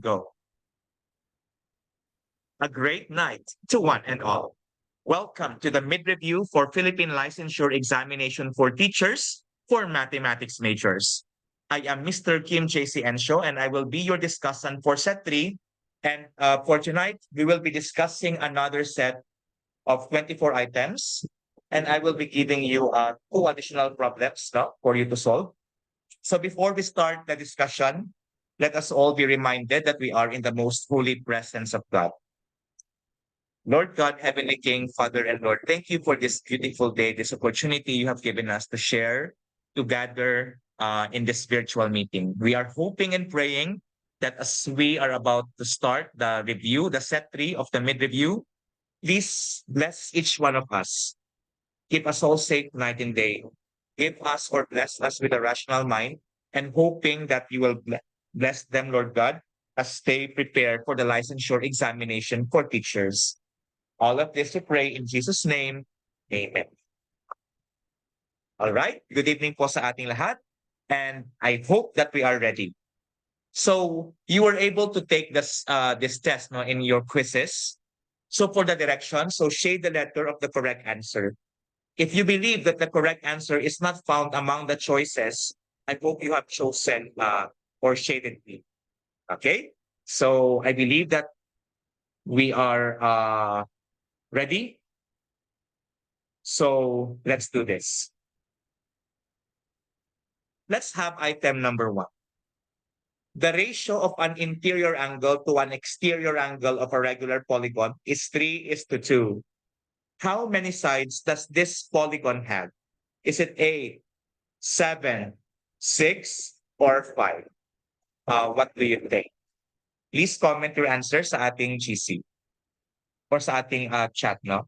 Go. A great night to one and all. Welcome to the mid-review for Philippine Licensure Examination for Teachers for Mathematics Majors. I am Mr. Kim J.C. Ensho, and I will be your discussant for set 3. And for tonight, we will be discussing another set of 24 items. And I will be giving you two additional problems for you to solve. So before we start the discussion, let us all be reminded that we are in the most holy presence of God. Lord God, Heavenly King, Father and Lord, thank you for this beautiful day, this opportunity you have given us to share, to gather in this virtual meeting. We are hoping and praying that as we are about to start the review, the set 3 of the mid-review, please bless each one of us. Keep us all safe night and day. Give us or bless us with a rational mind and hoping that you will bless them, Lord God, as they prepare for the licensure examination for teachers. All of this we pray in Jesus' name. Amen. All right. Good evening po sa ating lahat. And I hope that we are ready. So you were able to take this test in your quizzes. So for the direction, so shade the letter of the correct answer. If you believe that the correct answer is not found among the choices, I hope you have chosen or shaded me. Okay? So I believe that we are ready. So let's do this. Let's have item number 1. The ratio of an interior angle to an exterior angle of a regular polygon is 3:2. How many sides does this polygon have? Is it 8, 7, 6, or 5? What do you think? Please comment your answer sa ating GC or sa ating chat, no?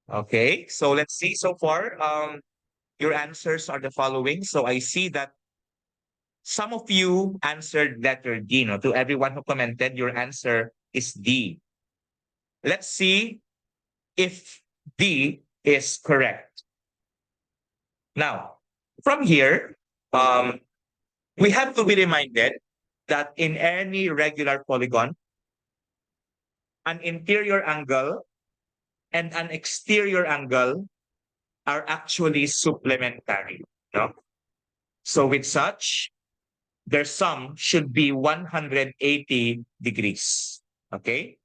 Okay, so let's see so far. Your answers are the following. So I see that some of you answered letter D. No? To everyone who commented, your answer is D. Let's see if D is correct. Now, from here, we have to be reminded that in any regular polygon, an interior angle and an exterior angle are actually supplementary. No? So with such, their sum should be 180 degrees. Okay?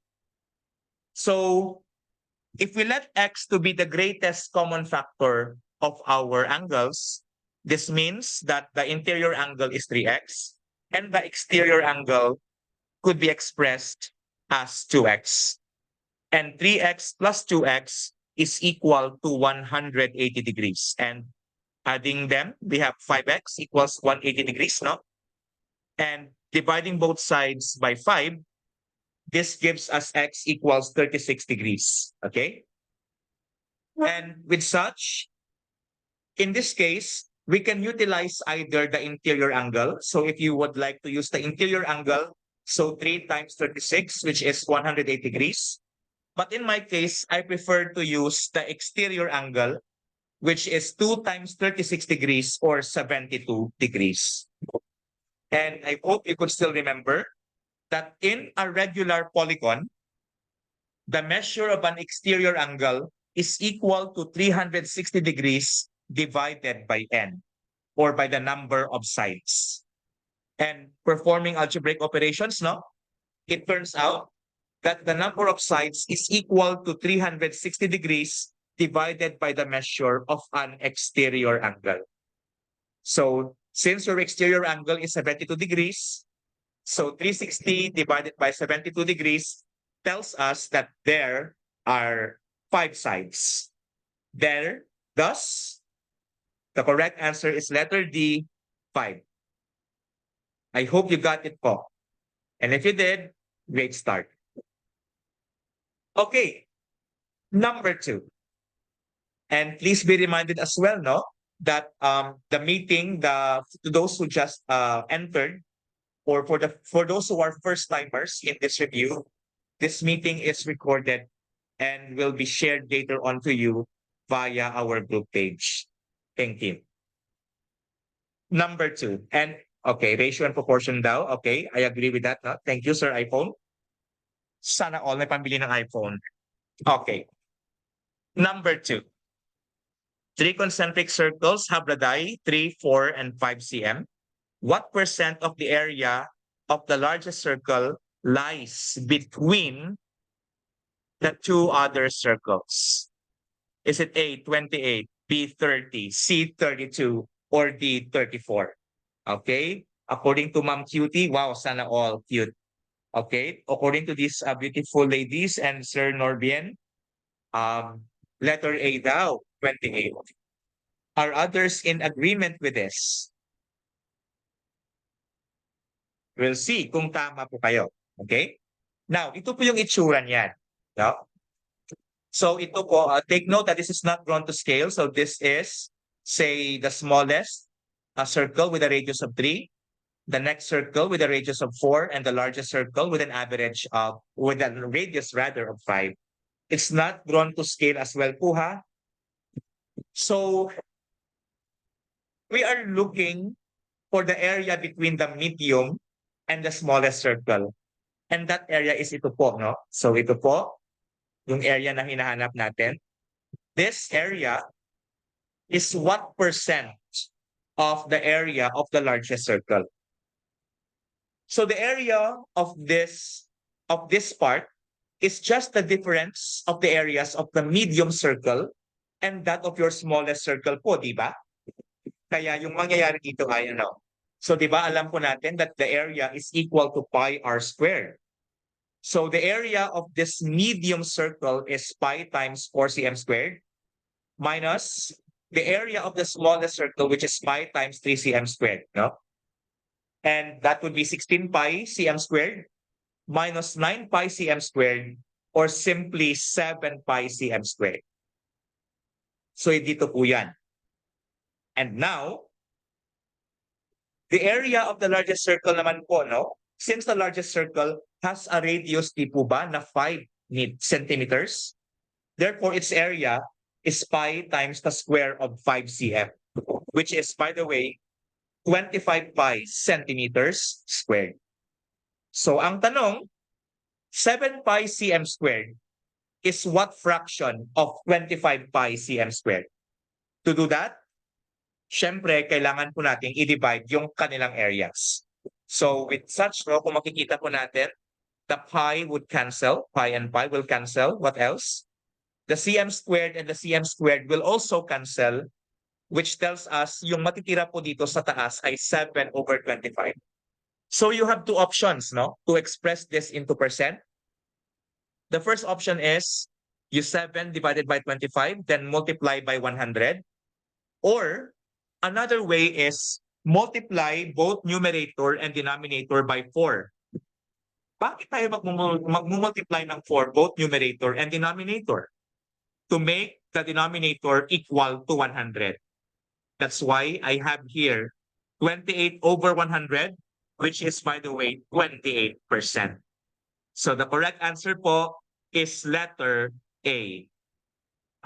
So if we let x to be the greatest common factor of our angles, this means that the interior angle is 3x and the exterior angle could be expressed as 2x. And 3x plus 2x is equal to 180 degrees. And adding them, we have 5x equals 180 degrees, no? And dividing both sides by 5, this gives us x equals 36 degrees, okay? And with such, in this case, we can utilize either the interior angle. So if you would like to use the interior angle, so 3 times 36, which is 180 degrees. But in my case, I prefer to use the exterior angle, which is 2 times 36 degrees or 72 degrees. And I hope you could still remember that in a regular polygon, the measure of an exterior angle is equal to 360 degrees divided by n, or by the number of sides. And performing algebraic operations, no? It turns out that the number of sides is equal to 360 degrees divided by the measure of an exterior angle. So since your exterior angle is 72 degrees, so 360 divided by 72 degrees tells us that there are 5 sides. Thus, the correct answer is letter D, 5. I hope you got it po. And if you did, great start. Okay, number 2. And please be reminded as well, no, that the meeting, to those who just entered, or for those who are first timers in this review, this meeting is recorded and will be shared later on to you via our group page. Thank you. Number two. And okay, ratio and proportion daw. Okay, I agree with that. No? Thank you, Sir iPhone. Sana all may pambili ng iPhone. Okay. Number two. Three concentric circles have radii 3, 4, and 5 cm. What percent of the area of the largest circle lies between the two other circles? Is it A, 28, B, 30, C, 32, or D, 34? Okay? According to Ma'am Cutie, wow, sana all cute. Okay? According to these beautiful ladies and Sir Norbien, letter A daw, 28. Are others in agreement with this? We'll see kung tama po kayo. Okay? Now, ito po yung itsura niyan. No? So ito po, take note that this is not drawn to scale. So this is, say, the smallest circle with a radius of 3, the next circle with a radius of 4, and the largest circle with an average of, with a radius rather of 5. It's not drawn to scale as well po ha. So we are looking for the area between the medium and the smallest circle. And that area is ito po, no? So ito po, yung area na hinahanap natin. This area is what percent of the area of the largest circle. So the area of this part is just the difference of the areas of the medium circle and that of your smallest circle po, di ba? Kaya yung mangyayari dito ay ano. So di ba alam po natin that the area is equal to pi r squared. So the area of this medium circle is pi times 4 cm squared minus the area of the smallest circle, which is pi times 3 cm squared, no? And that would be 16 pi cm squared minus 9 pi cm squared or simply 7 pi cm squared. So dito po yan. And now, the area of the largest circle naman po, no? Since the largest circle has a radius di po ba na 5 centimeters, therefore its area is pi times the square of 5 cm, which is, by the way, 25 pi centimeters squared. So ang tanong, 7 pi cm squared is what fraction of 25 pi cm squared? To do that, syempre, kailangan po natin i-divide yung kanilang areas. So with such, no, kung makikita po natin, the pi would cancel, pi and pi will cancel. What else? The cm squared and the cm squared will also cancel, which tells us yung matitira po dito sa taas ay 7 over 25. So you have two options, no, to express this into percent. The first option is you 7 divided by 25, then multiply by 100. Or another way is multiply both numerator and denominator by 4. Bakit tayo mag-multiply ng 4, both numerator and denominator? To make the denominator equal to 100. That's why I have here 28 over 100, which is, by the way, 28%. So the correct answer po is letter A.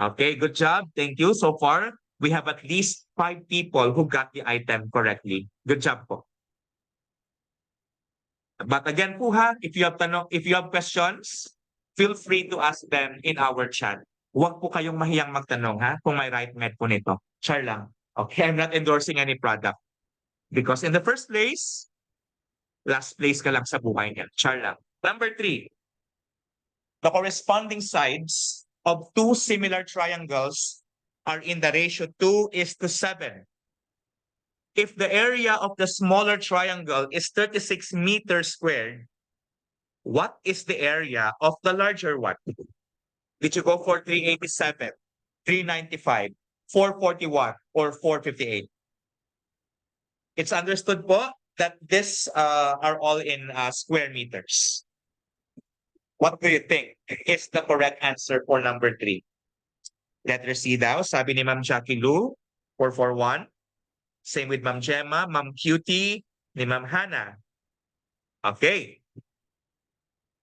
Okay, good job. Thank you. So far, we have at least 5 people who got the item correctly. Good job po. But again po ha, if you have questions, feel free to ask them in our chat. Huwag po kayong mahiyang magtanong ha, kung may right med po nito. Char lang. Okay, I'm not endorsing any product. Because in the first place, last place ka lang sa buhay niya. Char lang. Number 3, the corresponding sides of two similar triangles are in the ratio 2:7. If the area of the smaller triangle is 36 meters squared, what is the area of the larger one? Did you go for 387, 395, 441, or 458? It's understood po that this are all in square meters. What do you think is the correct answer for number 3? Letter C daw, sabi ni Ma'am Jackie Lou, 441. Same with Ma'am Gemma, Ma'am Cutie, ni Ma'am Hannah. Okay.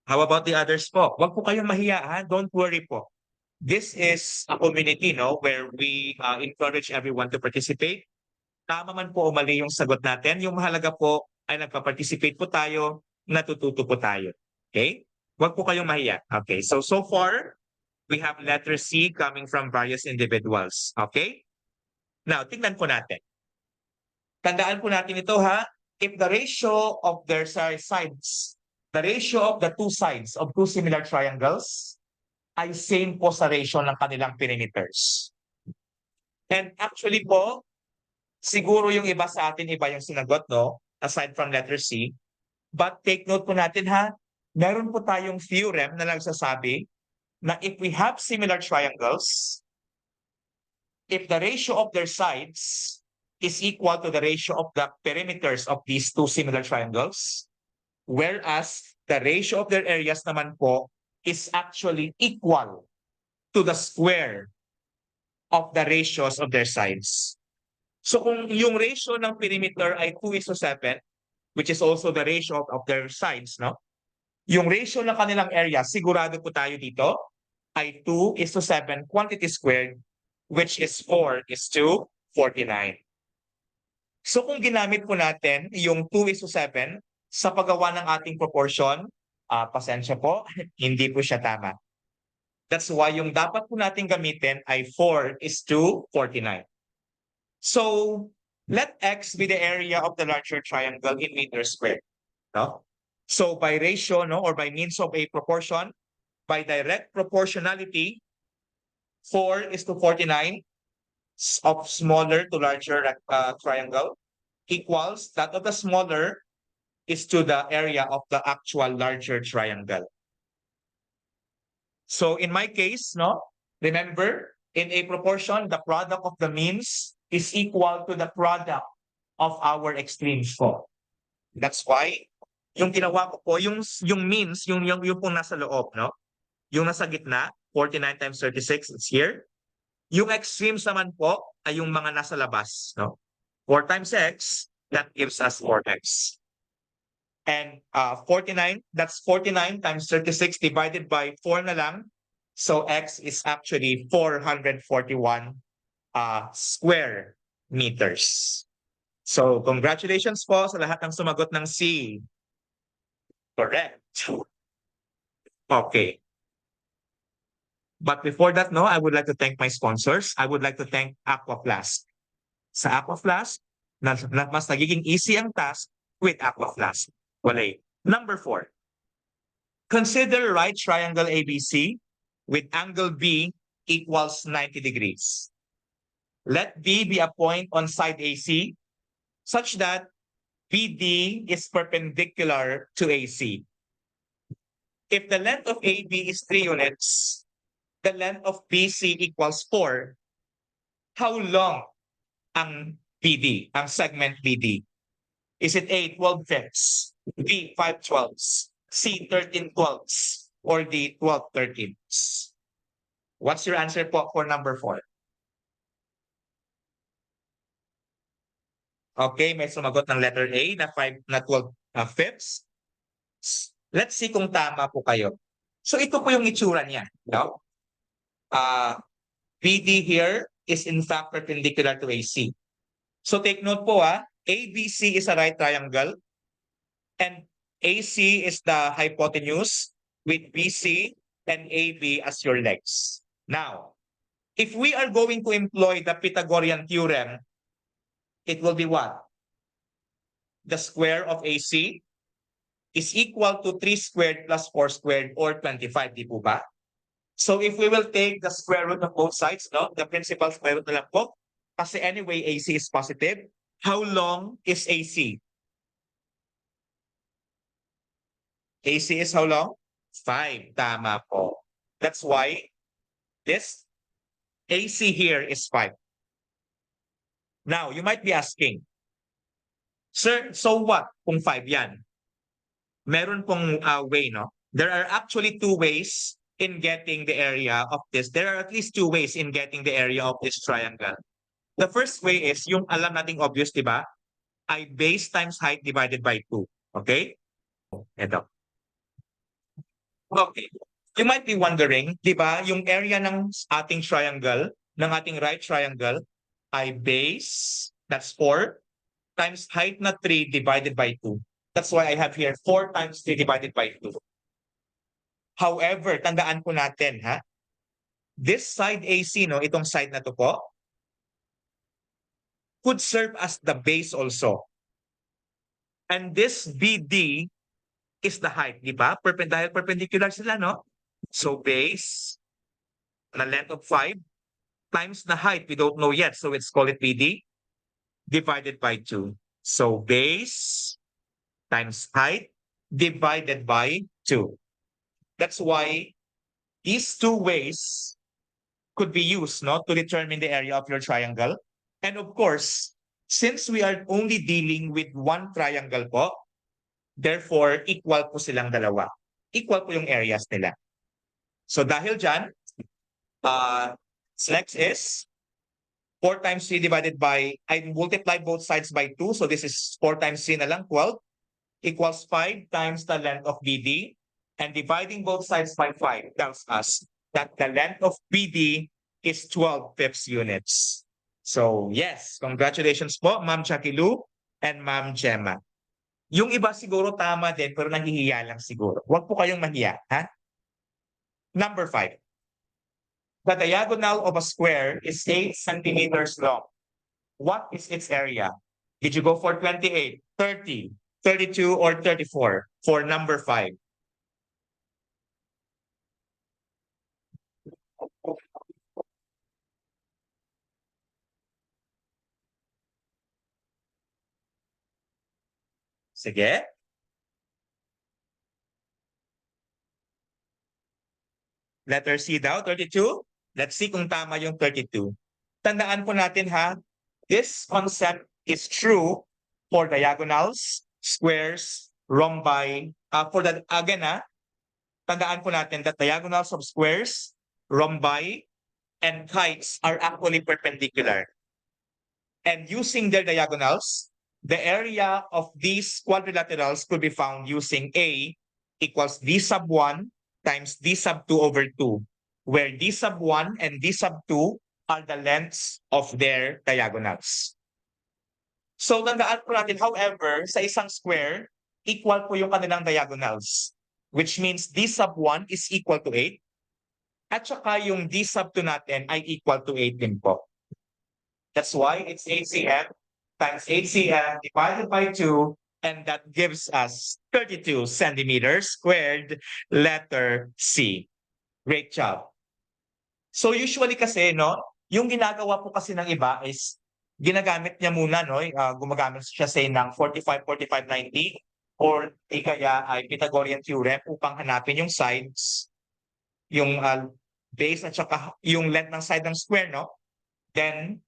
How about the others po? Huwag po kayong mahiya ha, don't worry po. This is a community, no, where we encourage everyone to participate. tama man po o mali yung sagot natin. Yung mahalaga po ay nagpa-participate po tayo, natututo po tayo. Okay? Huwag po kayong mahiya. Okay, so far, we have letter C coming from various individuals. Okay? Now, tingnan po natin. Tandaan po natin ito ha. If the ratio of their sides, the ratio of the two sides of two similar triangles ay same po sa ratio ng kanilang perimeters. And actually po, siguro yung iba sa atin, iba yung sinagot, no? Aside from letter C. But take note po natin ha, meron po tayong theorem na nagsasabi na if we have similar triangles, if the ratio of their sides is equal to the ratio of the perimeters of these two similar triangles, whereas the ratio of their areas naman po is actually equal to the square of the ratios of their sides. So kung yung ratio ng perimeter ay 2:7, which is also the ratio of their sides, no? Yung ratio ng kanilang area, sigurado po tayo dito, ay 2:7 quantity squared, which is 4:49. So kung ginamit po natin yung 2:7 sa paggawa ng ating proportion, pasensya po, hindi po siya tama. That's why yung dapat po natin gamitin ay 4:49. So let X be the area of the larger triangle in meters squared. No? So by ratio, no, or by means of a proportion, by direct proportionality, 4:49 of smaller to larger triangle equals that of the smaller is to the area of the actual larger triangle. So in my case, no, remember, in a proportion, the product of the means is equal to the product of our extremes po. That's why, yung ginawa ko po, yung means, yung pong nasa loob, no? Yung nasa gitna, 49 times 36, it's here. Yung extremes naman po ay yung mga nasa labas, no? 4 times x, that gives us 4x. And 49, that's 49 times 36 divided by 4 na lang. So x is actually 441 square meters. So congratulations po sa lahat ng sumagot ng C. Correct. Okay. But before that, no, I would like to thank my sponsors. I would like to thank Aquaflask. Sa Aquaflask, mas nagiging easy ang task with Aquaflask. Wala. Number 4. Consider right triangle ABC with angle B equals 90 degrees. Let B be a point on side AC such that BD is perpendicular to AC. If the length of AB is 3 units, the length of BC equals 4, how long ang BD, ang segment BD? Is it A, 12 fifths, B, 5 twelfths, C, 13 twelfths, or D, 12 13ths? What's your answer po for number 4? Okay, may sumagot ng letter A na 12 fifths. Let's see kung tama po kayo. So ito po yung itsura niya, no? BD here is in fact perpendicular to AC. So take note po ABC is a right triangle and AC is the hypotenuse with BC and AB as your legs. Now, if we are going to employ the Pythagorean theorem, it will be what? The square of AC is equal to 3 squared plus 4 squared or 25, di po ba? So if we will take the square root of both sides, no? The principal square root na lang po. Kasi anyway, AC is positive. How long is AC? AC is how long? 5. Tama po. That's why this AC here is 5. Now, you might be asking, sir, so what kung 5 yan? Meron pong way, no? There are actually 2 ways in getting the area of this. There are at least 2 ways in getting the area of this triangle. The first way is yung alam nating obvious, di ba? Ay base times height divided by 2. Okay? Ito. Okay. You might be wondering, di ba, yung area ng ating triangle, ng ating right triangle, ay base That's 4 times height na 3 divided by 2. That's why I have here 4 times 3 divided by 2. However, tandaan po natin, ha? This side AC, no, itong side na to po, could serve as the base also. And this BD is the height, di ba? Perpendicular sila, no? So base na length of 5 times the height, we don't know yet. So let's call it BD divided by 2. So base times height divided by 2. That's why these two ways could be used, no, to determine the area of your triangle. And of course, since we are only dealing with one triangle po, therefore, equal po silang dalawa. Equal po yung areas nila. So dahil dyan, next is 4 times 3 divided by, I multiply both sides by 2. So this is 4 times 3 na lang, 12, equals 5 times the length of BD. And dividing both sides by 5 tells us that the length of BD is 12 fifths units. So yes, congratulations po, Ma'am Jackie Lou and Ma'am Gemma. Yung iba siguro tama din, pero nahihiya lang siguro. Huwag po kayong mahiya, ha? Number 5. The diagonal of a square is 8 centimeters long. What is its area? Did you go for 28, 30, 32, or 34 for number 5? Sige. Letter C daw, 32. Let's see kung tama yung 32. Tandaan po natin, ha, this concept is true for diagonals, squares, rhombi. Tandaan po natin that diagonals of squares, rhombi, and kites are actually perpendicular. And using their diagonals, the area of these quadrilaterals could be found using A equals D sub 1 times D sub 2 over 2, where D sub 1 and D sub 2 are the lengths of their diagonals. So tandaan po natin, however, sa isang square, equal po yung kanilang diagonals, which means D sub 1 is equal to 8, at saka yung D sub 2 natin ay equal to 8 din po. That's why it's 8 cm times 8 cm divided by 2, and that gives us 32 centimeters squared, letter C. Great job. So usually kasi, no, yung ginagawa po kasi ng iba is ginagamit niya muna, no, gumagamit siya say ng 45, 45, 90, or kaya ay Pythagorean theorem upang hanapin yung sides, yung base at saka yung length ng side ng square, no? Then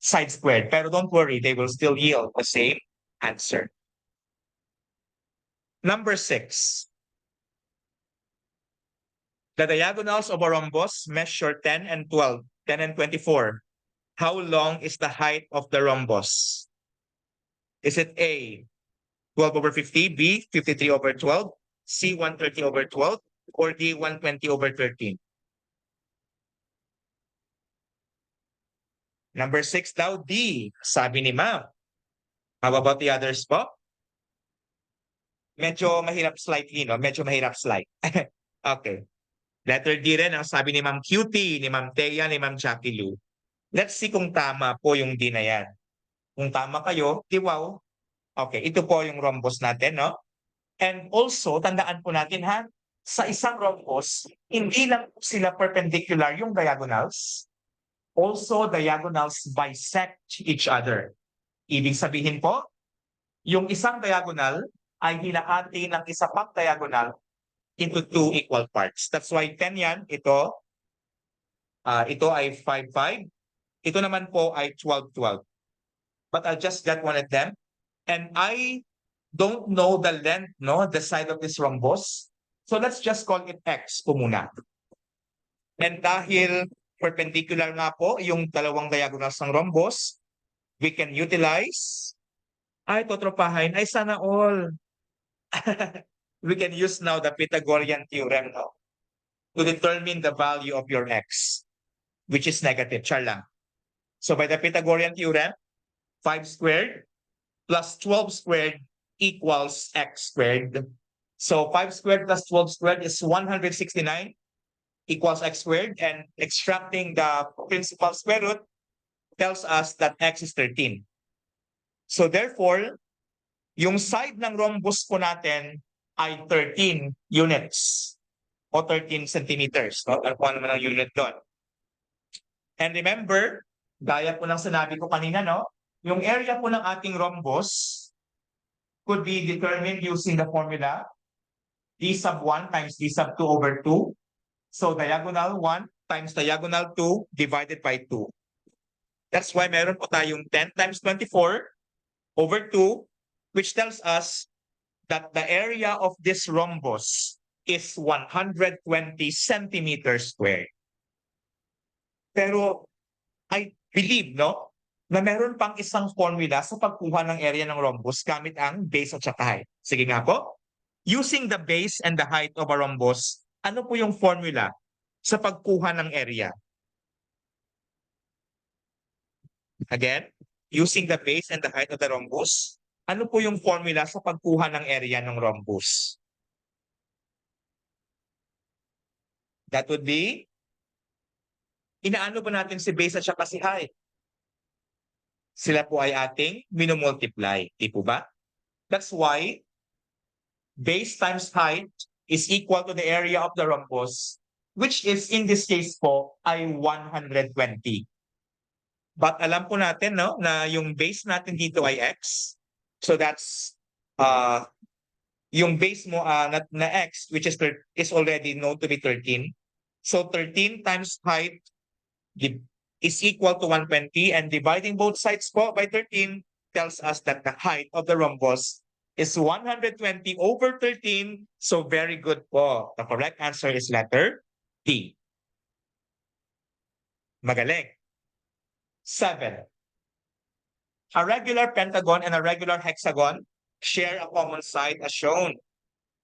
side squared. Pero don't worry, they will still yield the same answer. Number 6. The diagonals of a rhombus measure 10 and 12, 10 and 24. How long is the height of the rhombus? Is it A, 12 over 50, B, 53 over 12, C, 130 over 12, or D, 120 over 13? Number 6 daw, D, sabi ni ma'am. How about the others po? Medyo mahirap slightly, no? Medyo mahirap slight. Okay. Letter D rin ang sabi ni Ma'am Cutie, ni Ma'am Thea, ni Ma'am Jackie Lou. Let's see kung tama po yung D na yan. Kung tama kayo, di wow. Okay, ito po yung rhombus natin, no? And also, tandaan po natin, ha? Sa isang rhombus, hindi lang sila perpendicular yung diagonals. Also, diagonals bisect each other. Ibig sabihin po, yung isang diagonal ay hinahati ng isa pang diagonal into 2 equal parts. That's why 10 yan, ito ay 5, 5. Ito naman po ay 12, 12. But I'll just get one of them. And I don't know the length, no, the side of this rhombus. So let's just call it X po muna. And dahil perpendicular nga po yung dalawang diagonals ng rhombus, we can utilize, totropahin, sana all. We can use now the Pythagorean theorem, no, to determine the value of your X, which is negative, char lang. So by the Pythagorean theorem, 5 squared plus 12 squared equals x squared. So 5 squared plus 12 squared is 169 equals x squared, and extracting the principal square root tells us that x is 13. So therefore, yung side ng rhombus po natin ay 13 units o 13 centimeters. No? Ano po naman ang unit doon? And remember, gaya po ng sinabi ko kanina, no? Yung area po ng ating rhombus could be determined using the formula d sub 1 times d sub 2 over 2. So diagonal 1 times diagonal 2 divided by 2. That's why meron po tayong 10 times 24 over 2, which tells us that the area of this rhombus is 120 centimeters squared. Pero I believe, no, na meron pang isang formula sa pagkuha ng area ng rhombus gamit ang base at saka height. Sige nga po. Using the base and the height of a rhombus, ano po yung formula sa pagkuha ng area? Again, using the base and the height of the rhombus, ano po yung formula sa pagkuha ng area ng rhombus? That would be, inaano ba natin si base at saka si height? Sila po ay ating minumultiply. Di po ba? That's why base times height is equal to the area of the rhombus, which is in this case po ay 120. But alam po natin, no, na yung base natin dito ay x. So that's yung base mo na x, which is already known to be 13. So 13 times height is equal to 120, and dividing both sides po by 13 tells us that the height of the rhombus is 120 over 13. So very good po. The correct answer is letter D. Magaling. 7. A regular pentagon and a regular hexagon share a common side as shown.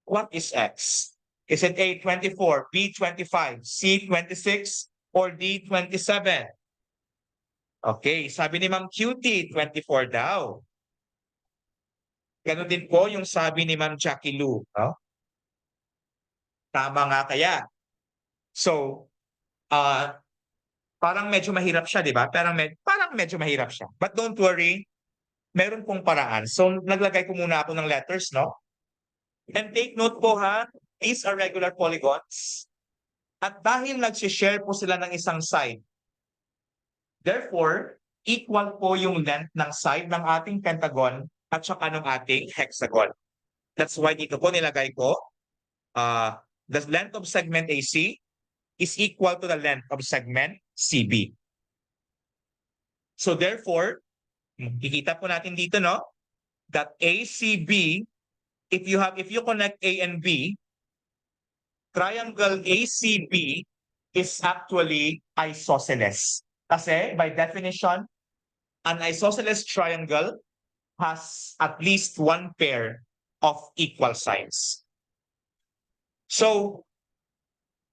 What is x? Is it A, 24, B, 25, C, 26, or D, 27? Okay, sabi ni Ma'am Cutie, 24 daw. Ganun din po yung sabi ni Ma'am Jackie Lou. No? Tama nga kaya. So, parang medyo mahirap siya, di ba? Parang medyo mahirap siya. But don't worry, meron pong paraan. So, naglagay ko muna ako ng letters, no? And take note po ha, these are regular polygons. At dahil nag-share po sila ng isang side, therefore, equal po yung length ng side ng ating pentagon at saka ng ating hexagon. That's why dito po nilagay ko, the length of segment AC is equal to the length of segment CB. So therefore, kikita po natin dito, no, that ACB, if you connect A and B, triangle ACB is actually isosceles. Kasi by definition, an isosceles triangle has at least one pair of equal sides. So,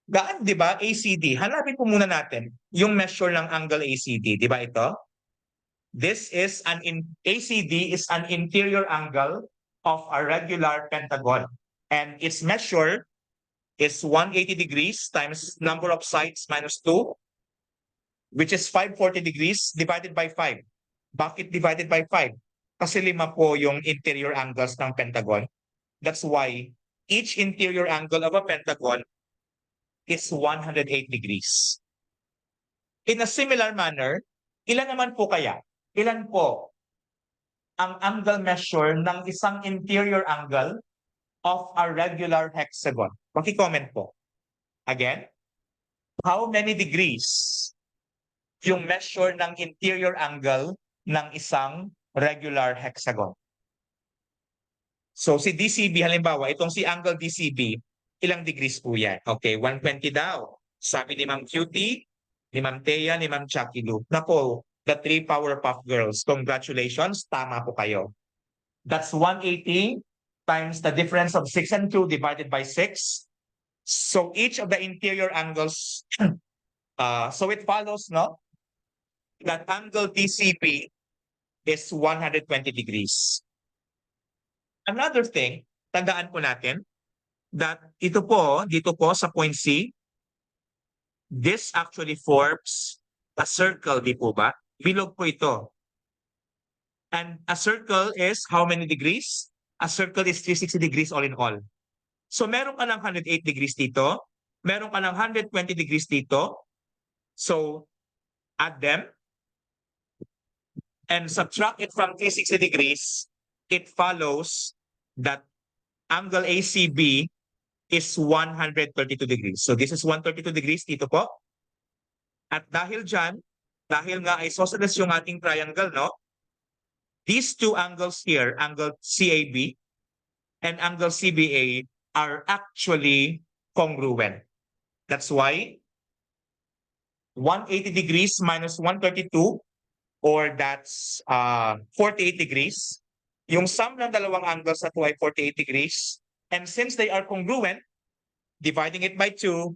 gaan, di ba, ACD? Hanapin po muna natin yung measure ng angle ACD. Di ba ito? ACD is an interior angle of a regular pentagon. And its measure is 180 degrees times number of sides minus 2, which is 540 degrees divided by 5. Bakit divided by 5? Kasi 5 po yung interior angles ng pentagon. That's why each interior angle of a pentagon is 108 degrees. In a similar manner, ilan naman po kaya? Ilan po ang angle measure ng isang interior angle of a regular hexagon? Paki-comment po. Again, how many degrees yung measure ng interior angle ng isang regular hexagon? So si DCB, halimbawa, itong si angle DCB, ilang degrees po yan? Okay, 120 daw. Sabi ni Ma'am Cutie, ni Ma'am Thea, ni Ma'am Chucky Lou. Nako, the 3 Powerpuff Girls. Congratulations, tama po kayo. That's 180 times the difference of 6 and 2 divided by 6. So each of the interior angles, so it follows, no, that angle DCB is 120 degrees. Another thing, tandaan po natin that ito po, dito po sa point C, this actually forms a circle, di po ba? Bilog po ito. And a circle is how many degrees? A circle is 360 degrees all in all. So meron ka ng 108 degrees dito, meron ka ng 120 degrees dito. So add them and subtract it from 360 degrees, it follows that angle ACB is 132 degrees. So this is 132 degrees dito po. At dahil dyan, dahil nga isosceles yung ating triangle, no? These two angles here, angle CAB and angle CBA, are actually congruent. That's why 180 degrees minus 132, or that's 48 degrees. Yung sum ng dalawang angles na ay 48 degrees. And since they are congruent, dividing it by 2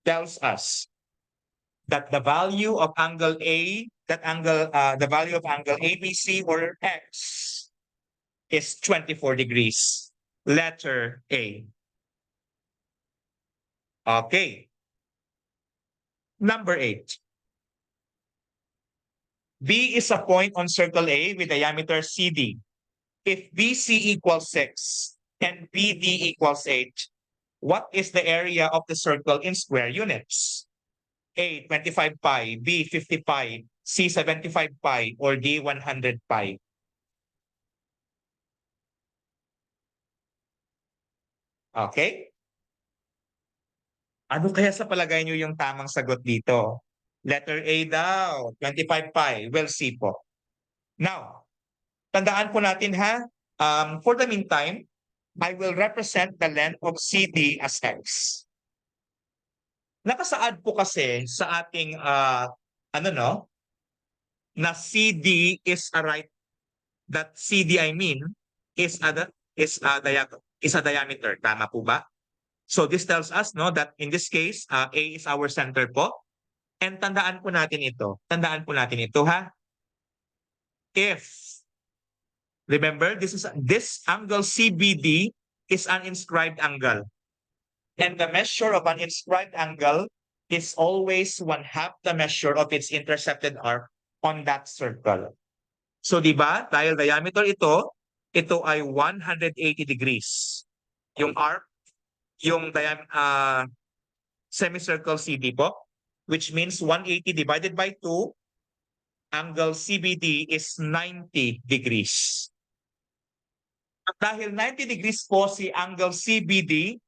tells us that the value of angle A, the value of angle ABC or X is 24 degrees. Letter A. Okay. Number 8. B is a point on circle A with diameter CD. If BC equals 6 and BD equals 8, what is the area of the circle in square units? A, 25 pi, B, 50 pi, C, 75 pi, or D, 100 pi? Okay? Ano kaya sa palagay nyo yung tamang sagot dito? Letter A daw, 25 pi. We'll see po. Now, tandaan po natin ha, for the meantime, I will represent the length of CD as X. Nakasaad po kasi sa ating, na CD is a right, that CD I mean, is a diameter. Tama po ba? So this tells us no that in this case, A is our center po. And tandaan po natin ito. Tandaan po natin ito ha. If, remember, this angle CBD is an inscribed angle. And the measure of an inscribed angle is always 1/2 the measure of its intercepted arc on that circle. So di ba, dahil diameter ito ay 180 degrees. Yung arc, yung semicircle CD po, which means 180 divided by 2, angle CBD is 90 degrees. At dahil 90 degrees po si angle CBD,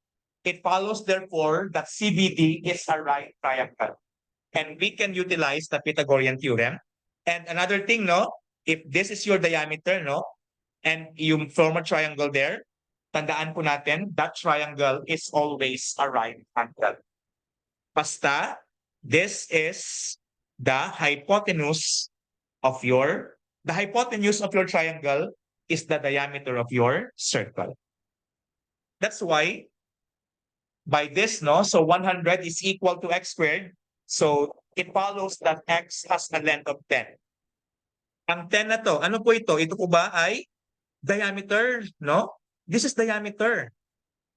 it follows therefore that CBD is a right triangle. And we can utilize the Pythagorean theorem. And another thing, no, if this is your diameter, no, and you form a triangle there, tandaan po natin, that triangle is always a right angle. Basta, this is the hypotenuse of your triangle is the diameter of your circle. That's why, by this, no, so 100 is equal to x squared. So it follows that x has a length of 10. Ang 10 na to, ano po ito? Ito po ba ay diameter, no? This is diameter.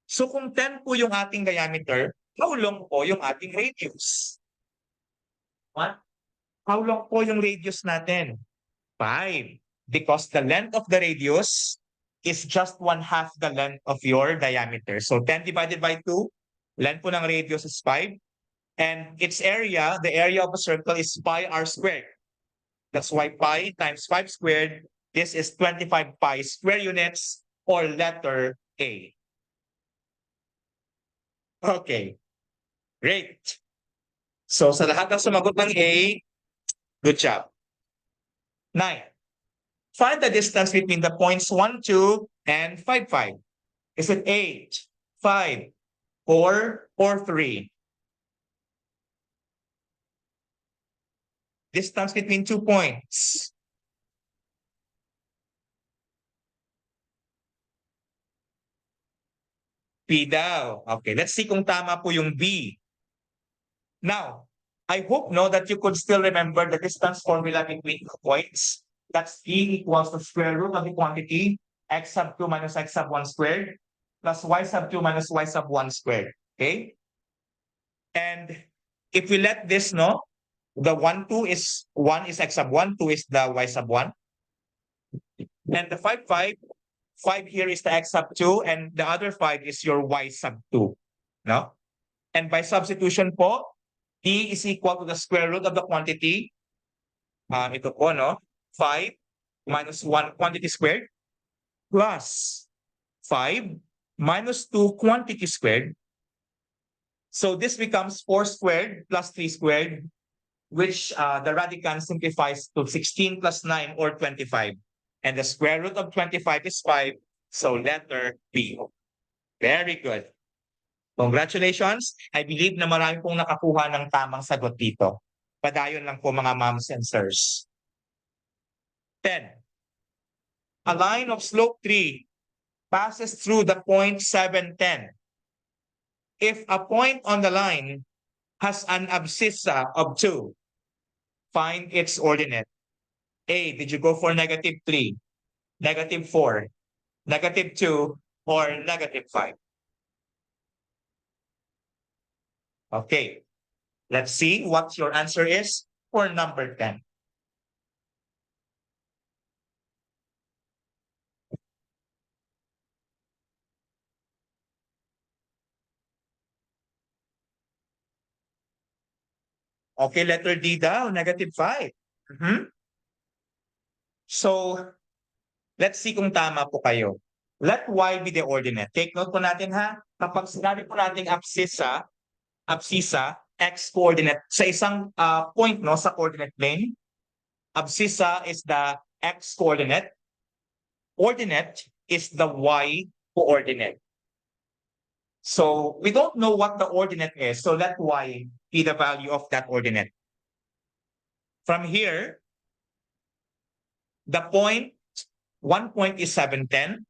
So kung 10 po yung ating diameter, how long po yung ating radius? What? How long po yung radius natin? 5. Because the length of the radius is just 1/2 the length of your diameter. So 10 divided by 2, length po ng radius is 5. And its area, the area of a circle is pi r squared. That's why pi times 5 squared, this is 25 pi square units, or letter A. Okay. Great. So sa lahat ng sumagot ng A, good job. 9. Find the distance between the points 1, 2, and 5, 5. Is it 8, 5, 4, or 3? Distance between 2 points. P daw. Okay, let's see kung tama po yung B. Now, I hope no that you could still remember the distance formula between 2 points. That's D equals the square root of the quantity x sub 2 minus x sub 1 squared plus y sub 2 minus y sub 1 squared. Okay? And if we let this know, the 1 is x sub 1, 2 is the y sub 1. And the 5 here is the x sub 2, and the other 5 is your y sub 2. No? And by substitution po, D is equal to the square root of the quantity. Ito po, no? 5 minus 1 quantity squared plus 5 minus 2 quantity squared. So this becomes 4 squared plus 3 squared, which the radicand simplifies to 16 plus 9 or 25. And the square root of 25 is 5. So letter B. Very good. Congratulations. I believe na marami pong nakakuha ng tamang sagot dito. Padayon lang po mga moms and sirs. 10. A line of slope 3 passes through the point 7, 10. If a point on the line has an abscissa of 2, find its ordinate. A, did you go for -3, -4, -2, or -5? Okay, let's see what your answer is for number 10. Okay, letter D daw, -5. So, let's see kung tama po kayo. Let y be the ordinate. Take note po natin ha, kapag sinabi po natin abscissa, x-coordinate, sa isang point no, sa coordinate plane, abscissa is the x-coordinate, ordinate is the y-coordinate. So, we don't know what the ordinate is, so let y be the value of that ordinate. From here, the point, one point is 7, 10.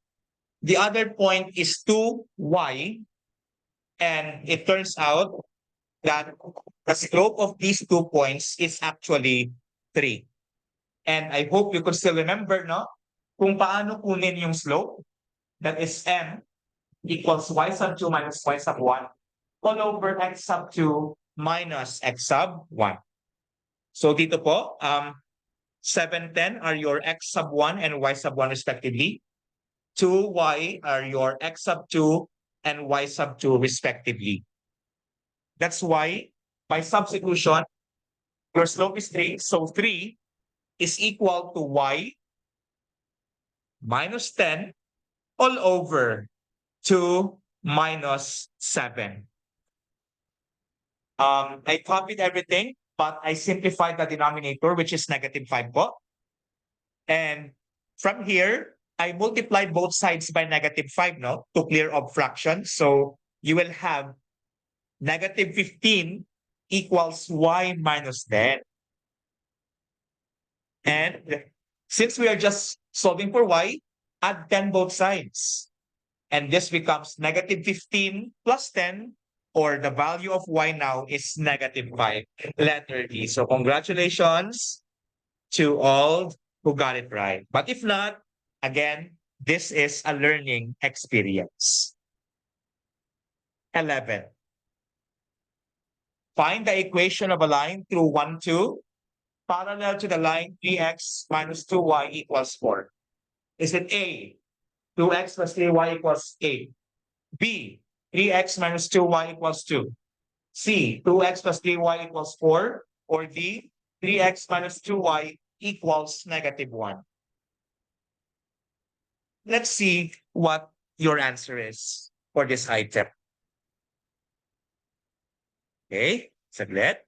The other point is 2y. And it turns out that the slope of these 2 points is actually 3. And I hope you could still remember, no? Kung paano kunin yung slope. That is m equals y sub 2 minus y sub 1 all over x sub 2 minus x sub 1. So dito po, 7, 10 are your x sub 1 and y sub 1 respectively. 2y are your x sub 2 and y sub 2 respectively. That's why, by substitution, your slope is 3. So 3 is equal to y minus 10 all over 2 minus 7. I copied everything, but I simplified the denominator, which is -5 po. And from here, I multiplied both sides by -5, no, to clear up fractions. So you will have -15 equals y minus 10. And since we are just solving for y, add 10 both sides. And this becomes -15 plus 10, or the value of y now is -5, letter D. So congratulations to all who got it right. But if not, again, this is a learning experience. 11. Find the equation of a line through 1, 2, parallel to the line 3x minus 2y equals 4. Is it A, 2x plus 3y equals 8? B, 3x minus 2y equals 2. C, 2x plus 3y equals 4. Or D, 3x minus 2y equals -1. Let's see what your answer is for this item. Okay, saglit.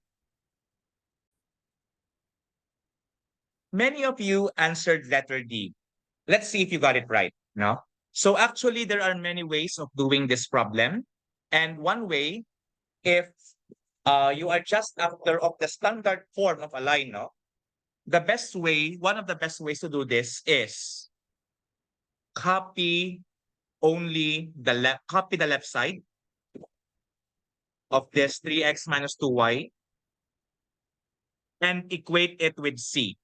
Many of you answered letter D. Let's see if you got it right, no? So actually, there are many ways of doing this problem. And one way, if you are just after of the standard form of a line, no? The best way, one of the best ways to do this is copy the left side of this 3x minus 2y and equate it with C.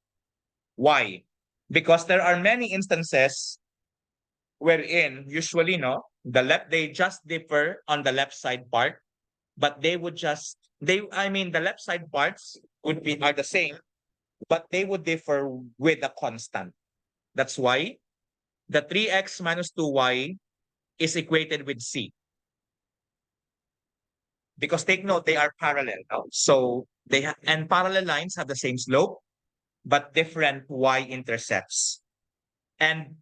Why? Because there are many instances wherein usually no, they just differ on the left side part, but they would just the left side parts would be are the same, but they would differ with a constant. That's why the 3x minus 2y is equated with c. Because take note, they are parallel. No? So and parallel lines have the same slope, but different y-intercepts. And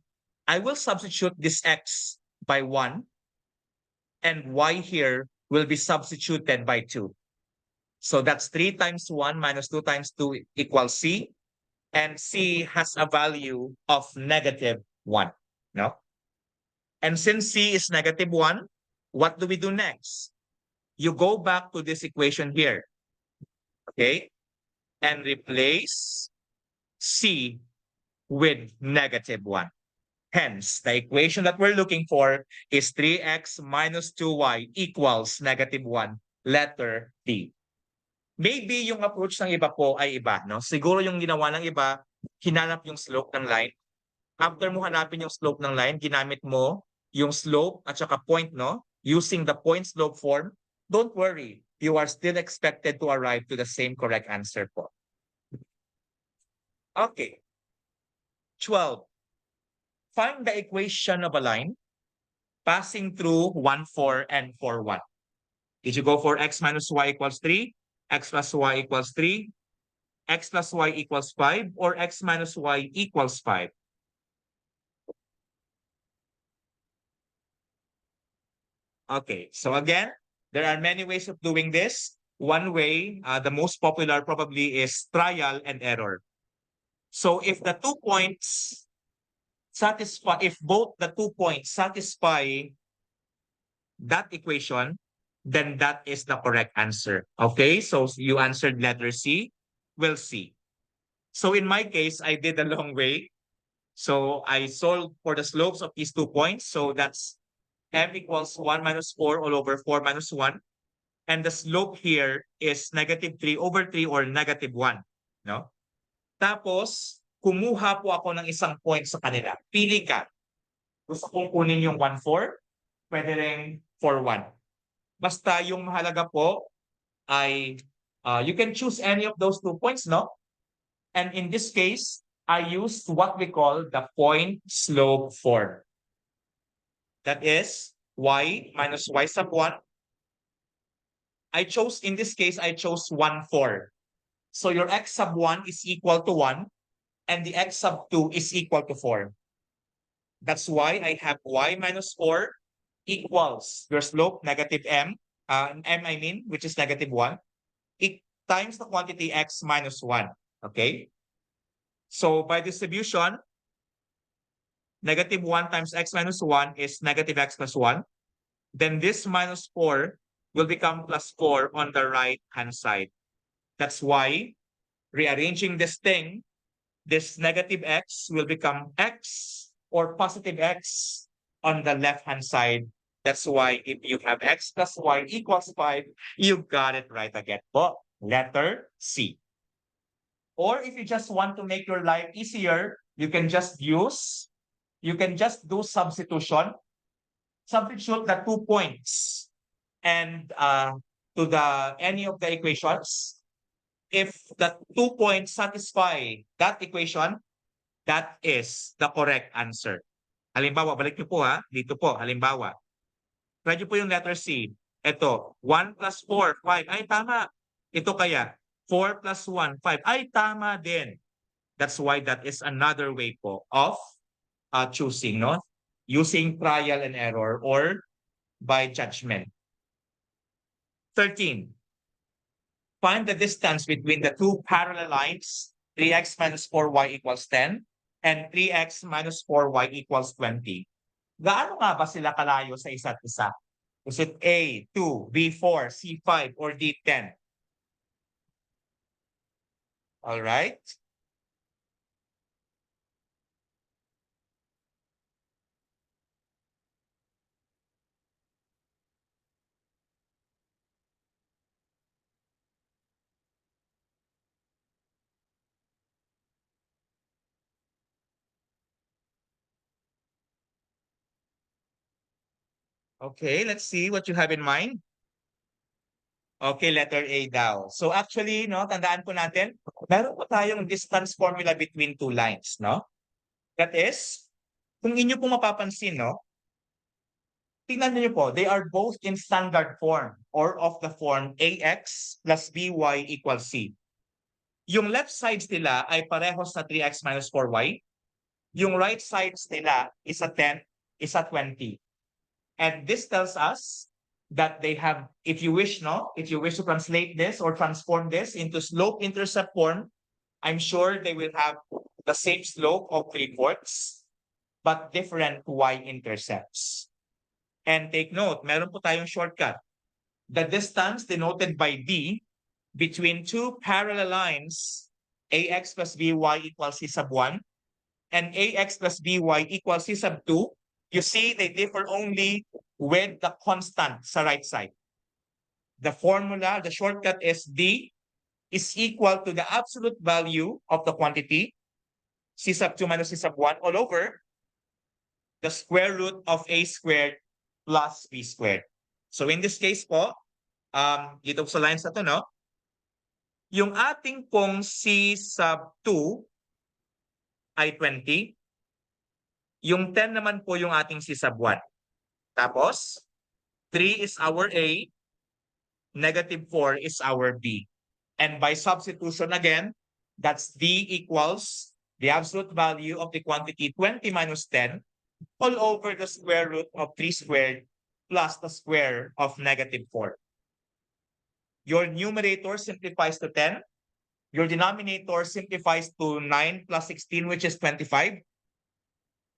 I will substitute this x by 1, and y here will be substituted by 2. So that's 3 times 1 minus 2 times 2 equals c. And c has a value of negative 1. No? And since c is negative 1, what do we do next? You go back to this equation here. Okay? And replace c with negative 1. Hence, the equation that we're looking for is 3x minus 2y equals negative 1, letter D. Maybe yung approach ng iba po ay iba. No? Siguro yung ginawa ng iba, hinanap yung slope ng line. After mo hanapin yung slope ng line, ginamit mo yung slope at saka point, no? Using the point slope form. Don't worry, you are still expected to arrive to the same correct answer po. Okay. 12. Find the equation of a line passing through 1, 4, and 4, 1. Did you go for x minus y equals 3, x plus y equals 3, x plus y equals 5, or x minus y equals 5? Okay, so again, there are many ways of doing this. One way, the most popular probably is trial and error. So if the 2 points if both the 2 points satisfy that equation, then that is the correct answer. Okay, so you answered letter C. We'll see. So in my case, I did the long way. So I solved for the slopes of these 2 points. So that's m equals 1 minus 4 all over 4 minus 1. And the slope here is negative 3 over 3 or negative 1. No? Tapos, kumuha po ako ng isang point sa kanila. Pili ka. Gusto kong kunin yung 1, 4. Pwede rin 4, 1. Basta yung mahalaga po ay you can choose any of those 2 points, no? And in this case, I used what we call the point slope form. That is y minus y sub 1. In this case, I chose 1, 4. So your x sub 1 is equal to 1 and the x sub 2 is equal to 4. That's why I have y minus 4 equals your slope negative m, which is negative 1, times the quantity x minus 1. Okay? So by distribution, negative 1 times x minus 1 is negative x plus 1. Then this minus 4 will become plus 4 on the right-hand side. That's why rearranging this thing, this negative x will become x or positive x on the left-hand side. That's why if you have x plus y equals 5, you got it right again po. Letter C. Or if you just want to make your life easier, you can just do substitution. Substitute the 2 points and to any of the equations. If the 2 points satisfy that equation, that is the correct answer. Halimbawa, balik niyo po ha. Dito po, halimbawa. Try niyo po yung letter C. Ito, 1 plus 4, 5. Ay, tama. Ito kaya, 4 plus 1, 5. Ay, tama din. That's why that is another way po of choosing, no? Using trial and error or by judgment. 13. Find the distance between the two parallel lines, 3x minus 4y equals 10 and 3x minus 4y equals 20. Gaano nga ba sila kalayo sa isa't isa? Is it A, 2, B, 4, C, 5, or D, 10? All right. Okay, let's see what you have in mind. Okay, letter A daw. So actually, no, tandaan po natin, meron po tayong distance formula between two lines, no? That is, kung inyo po mapapansin, no, tingnan niyo po, they are both in standard form or of the form ax plus by equals c. Yung left sides nila ay parehos na 3x minus 4y. Yung right sides nila is a 10, is a 20. And this tells us that they have, if you wish, no, if you wish to translate this or transform this into slope-intercept form, I'm sure they will have the same slope of 3/4, but different y-intercepts. And take note, meron po tayong shortcut. The distance denoted by d between two parallel lines, ax plus by equals c sub 1, and ax plus by equals c sub 2, you see they differ only with the constant sa right side. The formula, the shortcut is d is equal to the absolute value of the quantity, c sub 2 minus c sub 1, all over the square root of a squared plus b squared. So in this case po, dito sa lines na to, no, yung ating pong c sub 2 ay 20, yung 10 naman po yung ating c sub 1. Tapos, 3 is our A, -4 is our B. And by substitution again, that's D equals the absolute value of the quantity 20 minus 10 all over the square root of 3 squared plus the square of -4. Your numerator simplifies to 10. Your denominator simplifies to 9 plus 16, which is 25.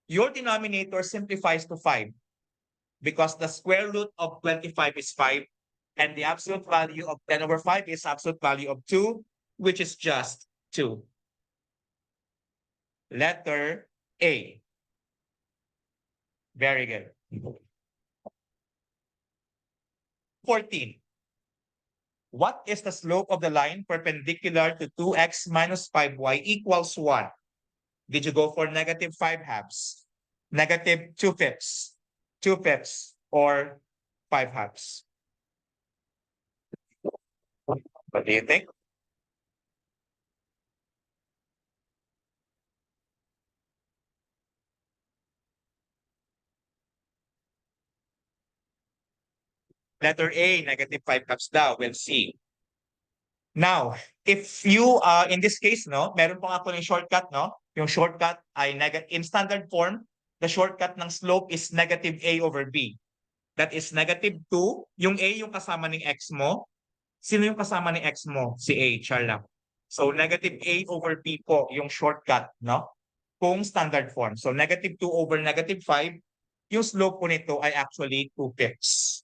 Your denominator simplifies to 5 because the square root of 25 is 5. And the absolute value of 10 over 5 is absolute value of 2, which is just 2. Letter A. Very good. 14. What is the slope of the line perpendicular to 2x minus 5y equals 1? Did you go for -5/2, -2/5, 2/5, or 5/2? What do you think? Letter A, -5/2 daw. We'll see. Now, if you, in this case, no, meron po ako ng shortcut, no? Yung shortcut ay in standard form, the shortcut ng slope is -a over b. That is -2. Yung a yung kasama ng x mo. Sino yung kasama ng x mo? Si a, char lang. So, -a over b po yung shortcut, no? Kung standard form. So, -2 over -5, yung slope po nito ay actually 2/5.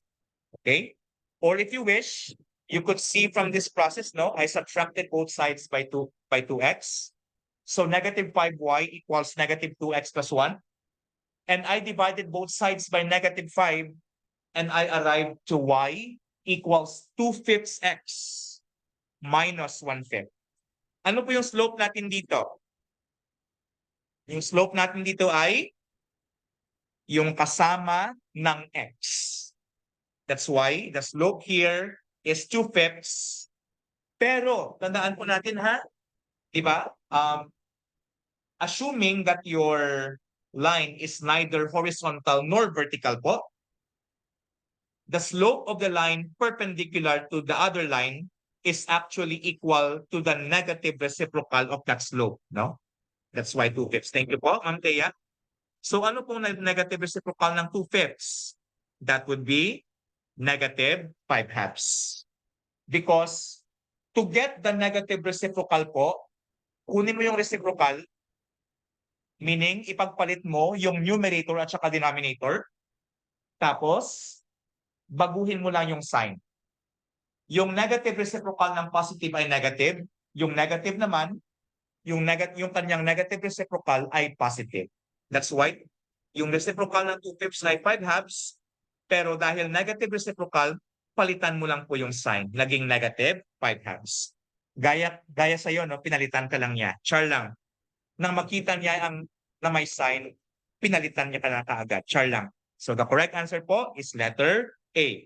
Okay? Or if you wish, you could see from this process, no, I subtracted both sides by 2x. So -5y equals -2x plus 1. And I divided both sides by -5, and I arrived to y equals 2/5 x minus 1/5. Ano po yung slope natin dito? Yung slope natin dito ay yung kasama ng x. That's why the slope here is 2/5. Pero, tandaan po natin ha, di ba? Assuming that your line is neither horizontal nor vertical po, the slope of the line perpendicular to the other line is actually equal to the negative reciprocal of that slope, no? That's why 2/5. Thank you po, Ma'am Thea. So ano pong negative reciprocal ng 2/5? That would be -5/2. Because to get the negative reciprocal po, kunin mo yung reciprocal, meaning ipagpalit mo yung numerator at saka denominator, tapos baguhin mo lang yung sign. Yung negative reciprocal ng positive ay negative, yung negative naman, yung kanyang negative reciprocal ay positive. That's why yung reciprocal ng 2/5 ay 5/2, pero dahil negative reciprocal, palitan mo lang po yung sign. Naging -5/2. Gaya sa'yo, no? Pinalitan ka lang niya. Char lang. Nang makita niya na may sign, pinalitan niya ka na kaagad. Char lang. So the correct answer po is letter A,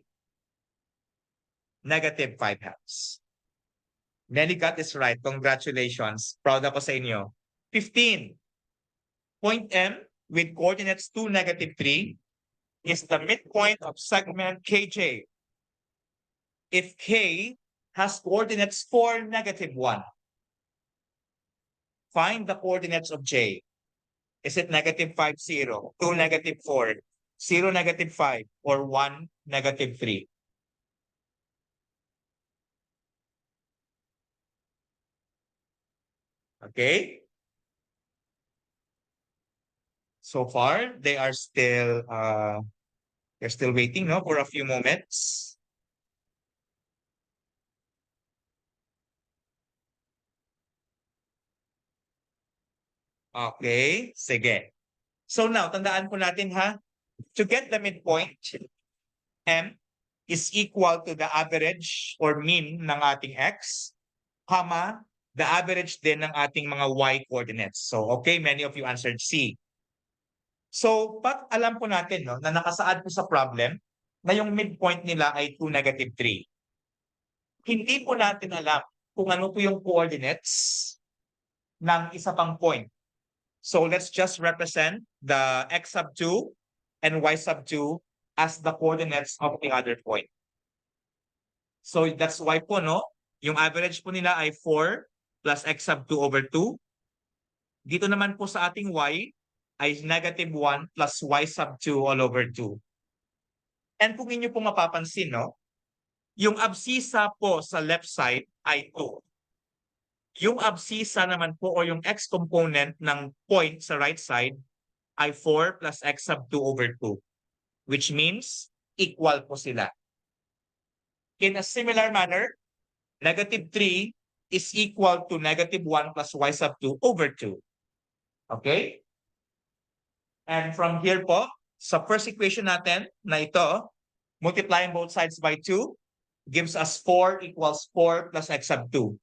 -5 halves. Nelly got this right. Congratulations. Proud ako sa inyo. 15. Point M with coordinates 2, -3 is the midpoint of segment KJ. If K has coordinates 4, -1, find the coordinates of J. Is it -5, 0, 2, -4, 0, -5, or 1, -3? Okay? So far, they're still waiting, no, for a few moments. Okay, sige. So now, tandaan po natin ha, to get the midpoint, M is equal to the average or mean ng ating X, comma, the average din ng ating mga Y coordinates. So, okay, many of you answered C. So, pag alam po natin no, na nakasaad po sa problem na yung midpoint nila ay 2, -3, hindi po natin alam kung ano po yung coordinates ng isa pang point. So let's just represent the x sub 2 and y sub 2 as the coordinates of the other point. So that's why po, no? Yung average po nila ay 4 plus x sub 2 over 2. Dito naman po sa ating y ay -1 plus y sub 2 all over 2. And kung inyo po mapapansin, no? Yung abscissa po sa left side ay 2. Yung abscissa naman po o yung x component ng point sa right side ay 4 plus x sub 2 over 2, which means equal po sila. In a similar manner, -3 is equal to -1 plus y sub 2 over 2. Okay? And from here po, sa first equation natin na ito, multiplying both sides by 2 gives us 4 equals 4 plus x sub 2.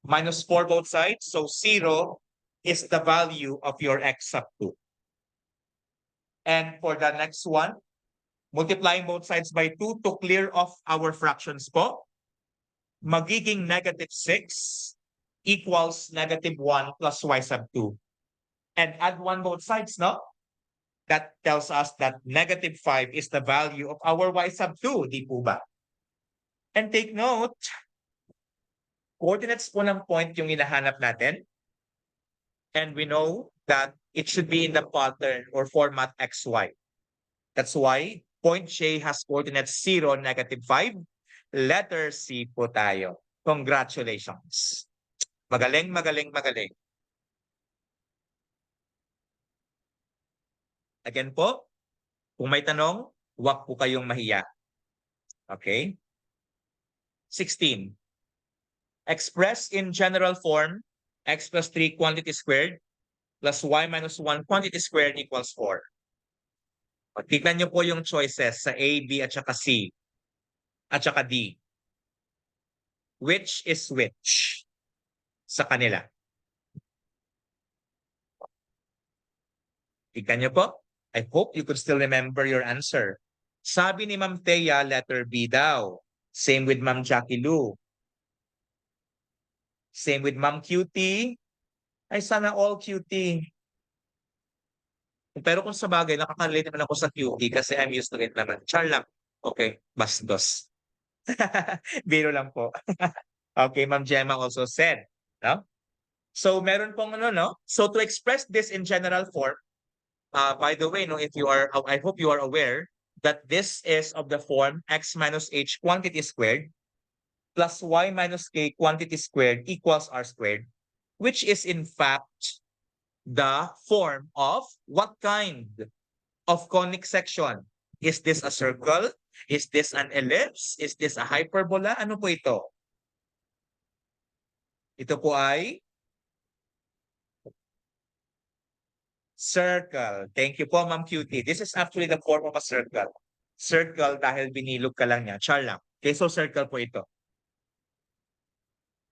Minus 4 both sides, so 0 is the value of your x sub 2. And for the next one, multiplying both sides by 2 to clear off our fractions po, magiging -6 equals -1 plus y sub 2. And add 1 both sides, no? That tells us that -5 is the value of our y sub 2, di po ba? And take note, coordinates po ng point yung hinahanap natin. And we know that it should be in the pattern or format XY. That's why point J has coordinates 0, -5. Letter C po tayo. Congratulations. Magaling, magaling, magaling. Again po, kung may tanong, huwag po kayong mahiya. Okay? 16. Express in general form, x plus 3 quantity squared plus y minus 1 quantity squared equals 4. Tignan nyo po yung choices sa A, B, at saka C, at saka D. Which is which sa kanila? Tignan nyo po. I hope you could still remember your answer. Sabi ni Ma'am Thea, letter B daw. Same with Ma'am Jackie Lou. Same with Ma'am Cutie. Ay, sana all Cutie. Pero kung sa bagay, nakaka-relate naman ako sa Cutie kasi I'm used to it naman. Char lang. Okay, bastos. Biro lang po. Okay, Ma'am Gemma also said. No? So, meron pong ano, no? So, to express this in general form, by the way, no, if you are, I hope you are aware that this is of the form x minus h quantity squared plus y minus k quantity squared equals r squared, which is in fact the form of what kind of conic section? Is this a circle? Is this an ellipse? Is this a hyperbola? Ano po ito? Ito po ay circle. Thank you po, Ma'am Cutie. This is actually the form of a circle. Circle dahil binilog ka lang niya. Char lang. Okay, so circle po ito.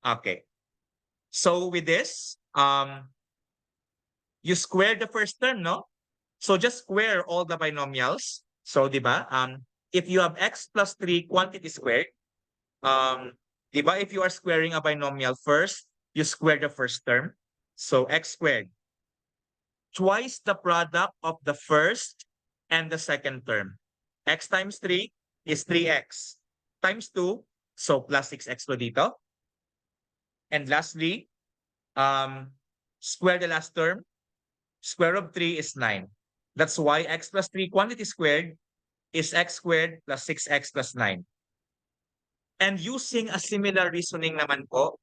Okay. So with this, you square the first term, no? So just square all the binomials. So, di ba? If you have x plus 3 quantity squared, di ba, if you are squaring a binomial first, you square the first term. So, x squared. Twice the product of the first and the second term. X times 3 is 3x times 2, so plus 6x po dito. And lastly, square the last term. Square of 3 is 9. That's why x plus 3 quantity squared is x squared plus 6x plus 9. And using a similar reasoning naman po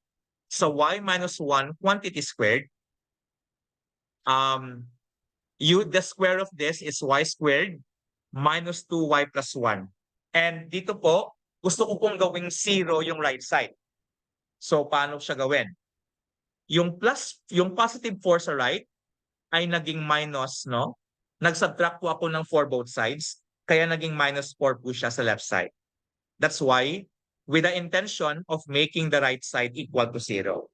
sa y minus 1 quantity squared, the square of this is y squared minus 2y plus 1. And dito po, gusto ko pong gawing 0 yung right side. So, paano siya gawin? Yung positive 4 sa right ay naging minus, no? Nag-subtract po ako ng 4 both sides, kaya naging minus 4 po siya sa left side. That's why, with the intention of making the right side equal to 0.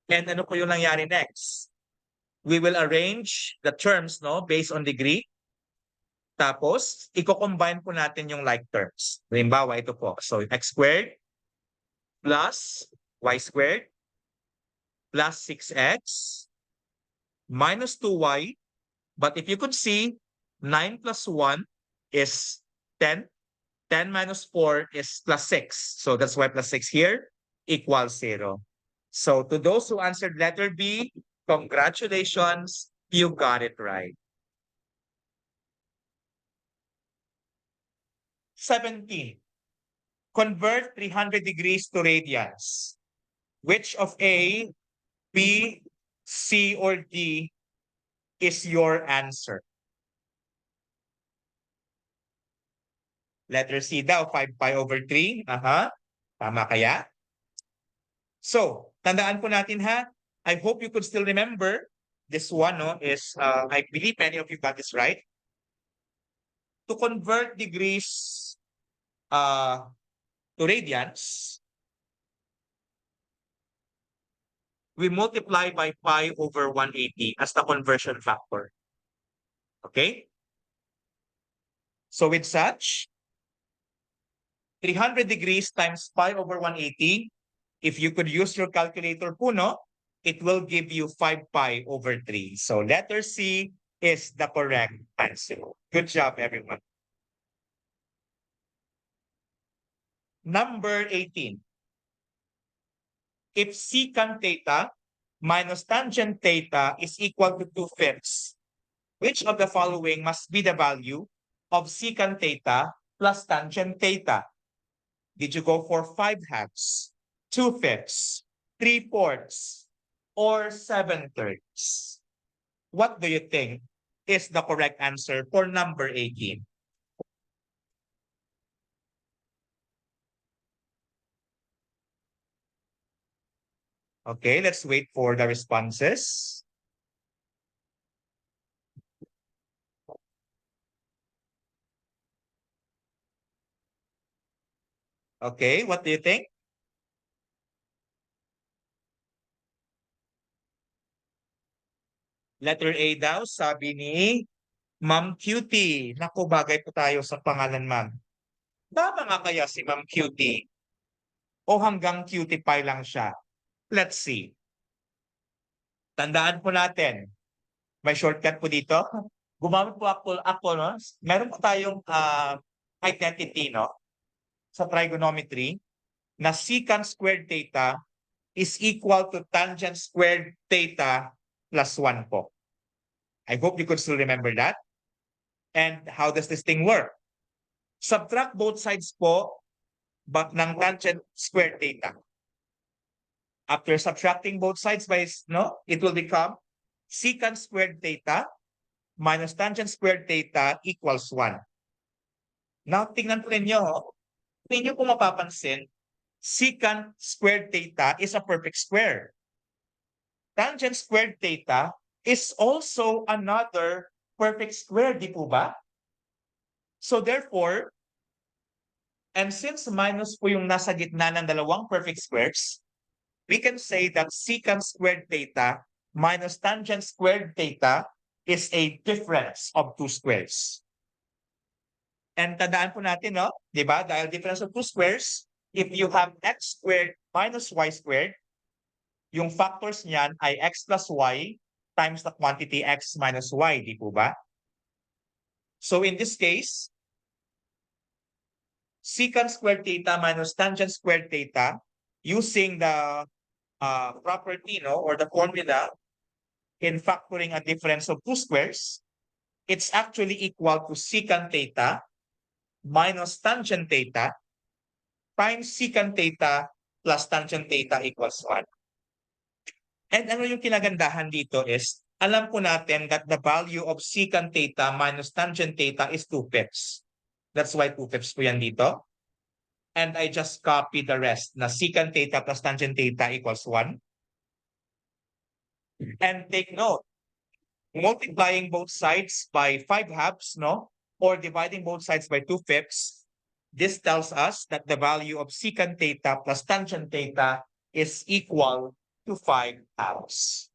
And ano po yung nangyari next? We will arrange the terms, no, based on degree. Tapos, i-combine po natin yung like terms. Halimbawa, ito po. So, x squared plus y squared plus 6x minus 2y. But if you could see, 9 plus 1 is 10. 10 minus 4 is plus 6. So that's why plus 6 here equals 0. So to those who answered letter B, congratulations, you got it right. 17. Convert 300 degrees to radians. Which of A, B, C, or D is your answer? Letter C daw, 5 pi over 3. Tama kaya? So, tandaan po natin ha. I hope you could still remember this one, no, is, I believe many of you got this right. To convert degrees to radians, we multiply by pi over 180 as the conversion factor. Okay? So with such, 300 degrees times pi over 180, if you could use your calculator po, no, it will give you 5 pi over 3. So letter C is the correct answer. Good job, everyone. Number 18. If secant theta minus tangent theta is equal to 2/5, which of the following must be the value of secant theta plus tangent theta? Did you go for 5/2, 2/5, 3/4, or 7/3? What do you think is the correct answer for number 18? Okay, let's wait for the responses. Okay, what do you think? Letter A daw, sabi ni Ma'am Cutie. Naku, bagay po tayo sa pangalan, ma'am. Tama nga kaya si Ma'am Cutie? O hanggang cutie pie lang siya? Let's see. Tandaan po natin, may shortcut po dito. Gumamit po ako no? Meron po tayong identity, no? Sa trigonometry, na secant squared theta is equal to tangent squared theta plus 1 po. I hope you could still remember that. And how does this thing work? Subtract both sides po ng tangent squared theta. After subtracting both sides by, no, it will become secant squared theta minus tangent squared theta equals 1. Now, tingnan po ninyo, ninyo kung mapapansin, secant squared theta is a perfect square. Tangent squared theta is also another perfect square, di po ba? So therefore, and since minus po yung nasa gitna ng dalawang perfect squares, we can say that secant squared theta minus tangent squared theta is a difference of two squares. And tandaan po natin, no? Di ba? Dahil difference of two squares, if you have x squared minus y squared, yung factors niyan ay x plus y times the quantity x minus y, di po ba? So in this case, secant squared theta minus tangent squared theta, using the property, no, or the formula in factoring a difference of two squares, it's actually equal to secant theta minus tangent theta times secant theta plus tangent theta equals 1. And ano yung kinagandahan dito is, alam po natin that the value of secant theta minus tangent theta is 2 pips. That's why 2 pips po yan dito. And I just copy the rest na secant theta plus tangent theta equals 1. And take note, multiplying both sides by 5 halves, no? Or dividing both sides by 2 fifths, this tells us that the value of secant theta plus tangent theta is equal to 5 halves.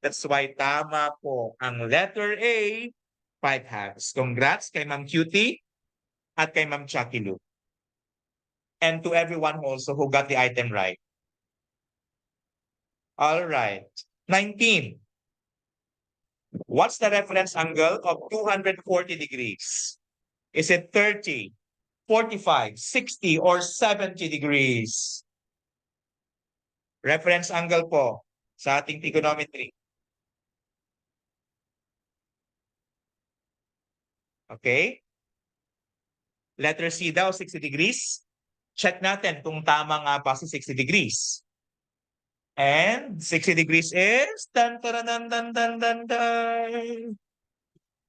That's why tama po ang letter A, 5 halves. Congrats kay Ma'am Cutie at kay Ma'am Chucky Lou. And to everyone also who got the item right. All right. 19. What's the reference angle of 240 degrees? Is it 30, 45, 60, or 70 degrees? Reference angle po sa ating trigonometry. Okay? Letter C daw, 60 degrees. Check natin kung tama nga ba si 60 degrees. And 60 degrees is tan tan tan tan tan tan.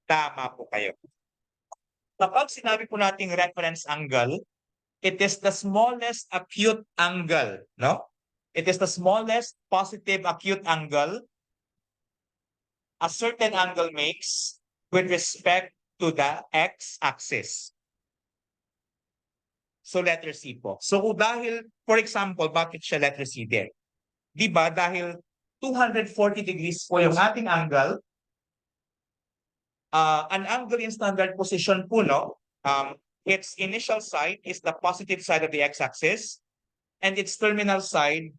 Tama po kayo. Kapag sinabi po nating reference angle, it is the smallest acute angle, no? It is the smallest positive acute angle a certain angle makes with respect to the x-axis. So letter C po. So dahil, for example, bakit siya letter C din? Di ba dahil 240 degrees po yung ating angle, an angle in standard position po, no? Its initial side is the positive side of the x-axis, and its terminal side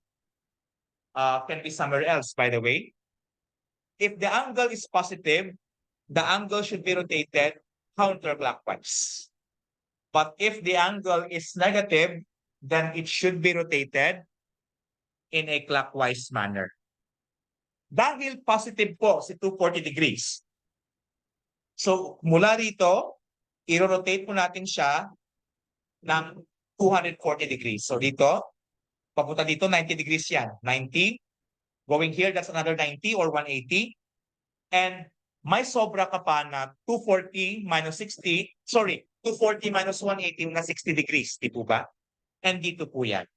can be somewhere else, by the way. If the angle is positive, the angle should be rotated counterclockwise. But if the angle is negative, then it should be rotated in a clockwise manner. Dahil positive po si 240 degrees. So mula rito, i-rotate po natin siya ng 240 degrees. So dito, papunta dito, 90 degrees yan. 90. Going here, that's another 90 or 180. And may sobra ka pa na 240 minus 60, sorry, 240 minus 180 na 60 degrees, di po ba? And dito po yan.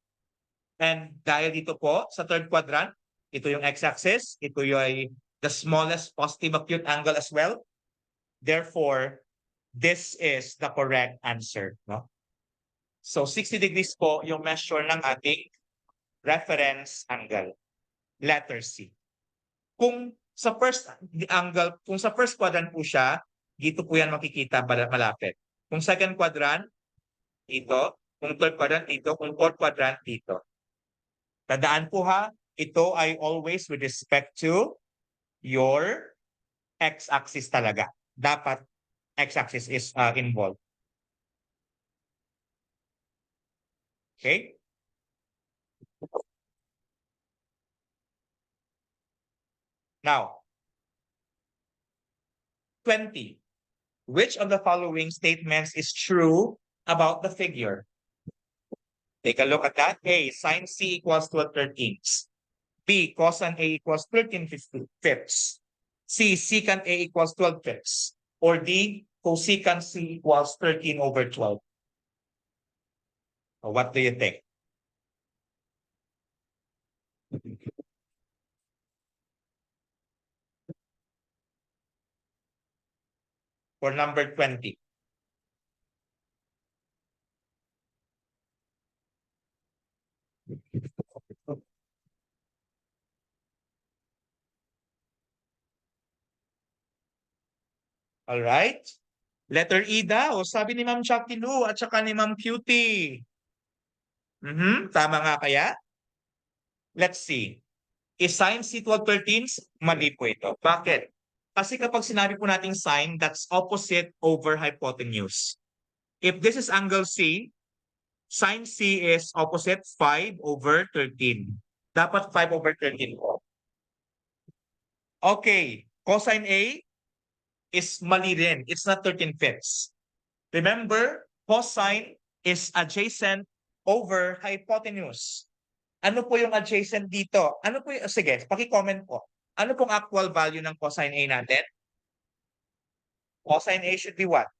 And dahil dito po, sa third quadrant, ito yung x-axis, ito yung the smallest positive acute angle as well. Therefore, this is the correct answer, no? So 60 degrees po yung measure ng ating reference angle. Letter C. Kung sa first angle, kung sa first quadrant po siya, dito po yan makikita malapit. Kung second quadrant, dito. Kung third quadrant, dito. Kung fourth quadrant, dito. Tandaan po ha, ito ay always with respect to your x-axis talaga. Dapat x-axis is involved. Okay? Now, 20. Which of the following statements is true about the figure? Take a look at that. A, sine C equals 12/13. B, cosine A equals 13/5. C, secant A equals 12/5. Or D, cosecant C equals 13/12. What do you think? For number 20. All right. Letter E daw, sabi ni Ma'am Chucky Lou at saka ni Ma'am Cutie. Tama nga kaya? Let's see. Is sine C 12/13? Mali po ito. Bakit? Kasi kapag sinabi po nating sine, that's opposite over hypotenuse. If this is angle C, sine C is opposite 5/13. Dapat 5/13 po. Okay. Cosine A is mali rin. It's not 13/5. Remember, cosine is adjacent over hypotenuse. Ano po yung adjacent dito? Ano po yung, sige, paki-comment po. Ano pong actual value ng cosine A natin? Cosine A should be what?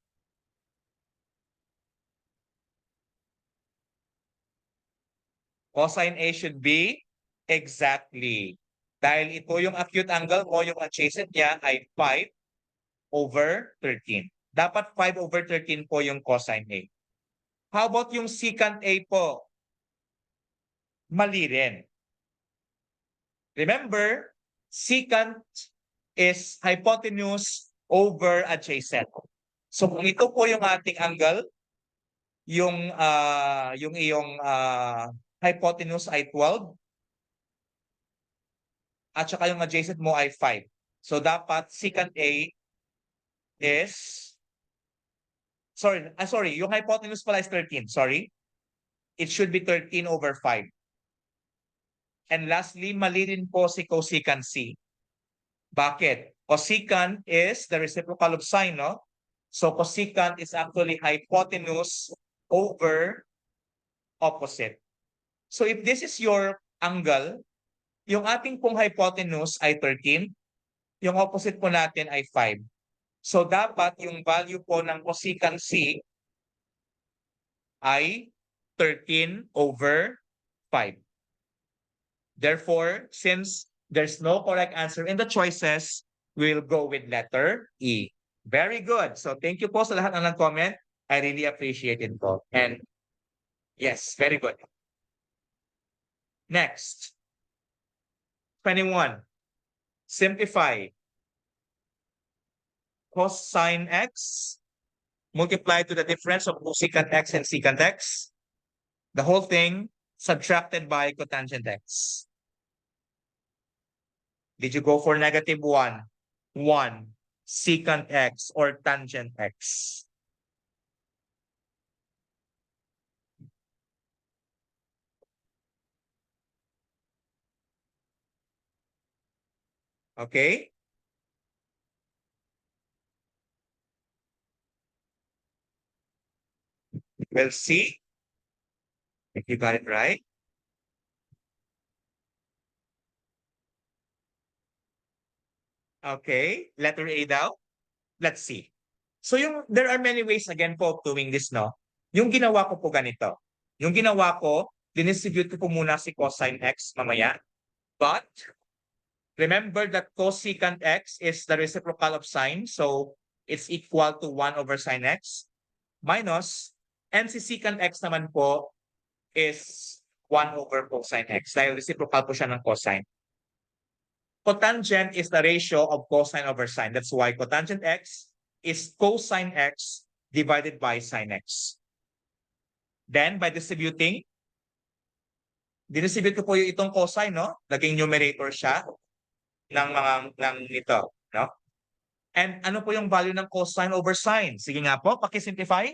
Cosine A should be exactly. Dahil ito yung acute angle mo, yung adjacent niya ay 5/13. Dapat 5/13 po yung cosine A. How about yung secant A po? Mali rin. Remember, secant is hypotenuse over adjacent. So kung ito po yung ating angle, yung iyong hypotenuse ay 12 at saka yung adjacent mo ay 5. So dapat secant A is sorry, yung hypotenuse pala is 13. Sorry. It should be 13/5. And lastly, mali rin po si cosecant C. Bakit? Cosecant is the reciprocal of sine, no? So cosecant is actually hypotenuse over opposite. So if this is your angle, yung ating pong hypotenuse ay 13, yung opposite po natin ay 5. So dapat yung value po ng cosecant C ay 13/5. Therefore, since there's no correct answer in the choices, we'll go with letter E. Very good. So thank you po sa lahat ng nag-comment. I really appreciate it po. And yes, very good. Next. 21. Simplify. Cosine X multiplied to the difference of cosecant X and secant X. The whole thing subtracted by cotangent X. Did you go for -1, 1, secant X, or tangent X? Okay? We'll see if you got it right. Okay, letter A daw. Let's see. So there are many ways again po of doing this, no? Yung ginawa ko po ganito. Yung ginawa ko, dinistribute ko po muna si cosine X mamaya. But remember that cosecant X is the reciprocal of sine. So it's equal to 1/sin X minus, and si secant X naman po is 1/cosine X. Dahil reciprocal po siya ng cosine. Cotangent is the ratio of cosine over sine. That's why cotangent X is cosine X divided by sine X. Then, by distributing, distribute ko po yung itong cosine, no? Naging numerator siya ng nito, no? And ano po yung value ng cosine over sine? Sige nga po, paki-simplify.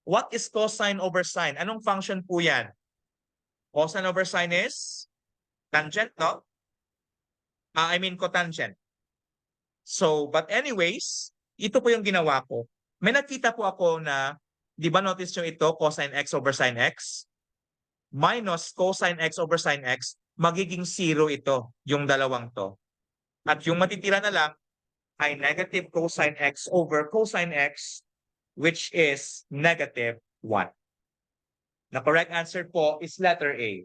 What is cosine over sine? Anong function po yan? Cosine over sine is tangent, no? I mean cotangent. So, but anyways, ito po yung ginawa ko. May nakita po ako na, di ba notice nyo ito, cosine X over sine X? Minus cosine X over sine X, magiging 0 ito, yung dalawang to. At yung matitira na lang ay negative cosine X over cosine X, which is -1. The correct answer po is letter A.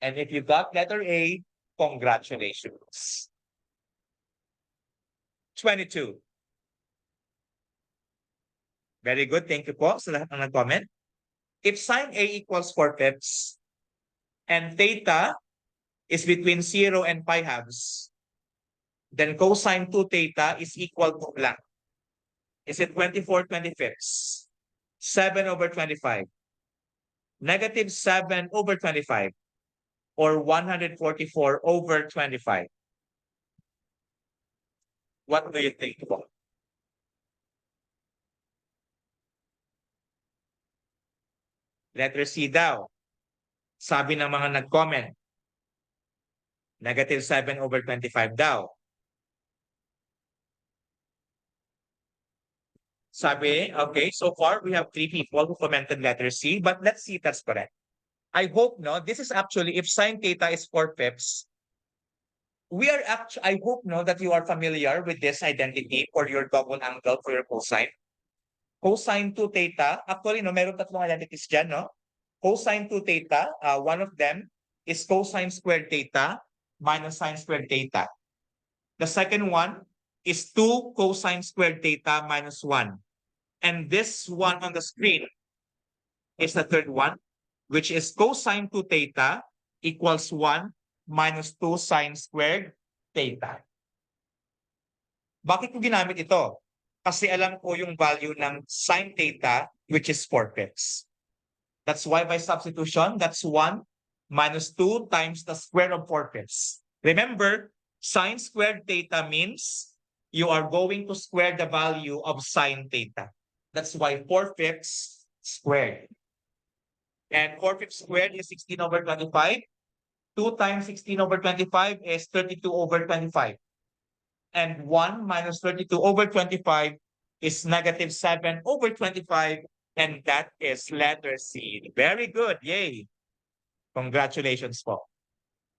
And if you got letter A, congratulations. 22. Very good. Thank you po sa lahat ng nag-comment. If sine A equals 4/5 and theta is between 0 and pi halves, then cosine 2 theta is equal to blank. Is it 24/25? 7/25. Negative 7/25. Or 144/25. What do you think po? Letter C daw. Sabi ng mga nag-comment. Negative 7/25 daw. Sabi, okay, so far we have 3 people who commented letter C, but let's see if that's correct. I hope, no, this is actually, if sine theta is 4/5, I hope, no, that you are familiar with this identity for your double angle for your cosine. Cosine 2 theta, actually, no, meron tatlong identities dyan, no? Cosine 2 theta, one of them is cosine squared theta minus sine squared theta. The second one is 2 cosine squared theta minus 1. And this one on the screen is the third one, which is cosine 2 theta equals 1 minus 2 sine squared theta. Bakit ko ginamit ito? Kasi alam ko yung value ng sine theta, which is 4/5. That's why by substitution, that's 1 minus 2 times the square of 4/5. Remember, sine squared theta means you are going to square the value of sine theta. That's why 4/5 squared. And 4/5 squared is 16/25. 2 times 16/25 is 32/25. And 1 minus 32/25 is negative 7/25. And that is letter C. Very good. Yay. Congratulations po.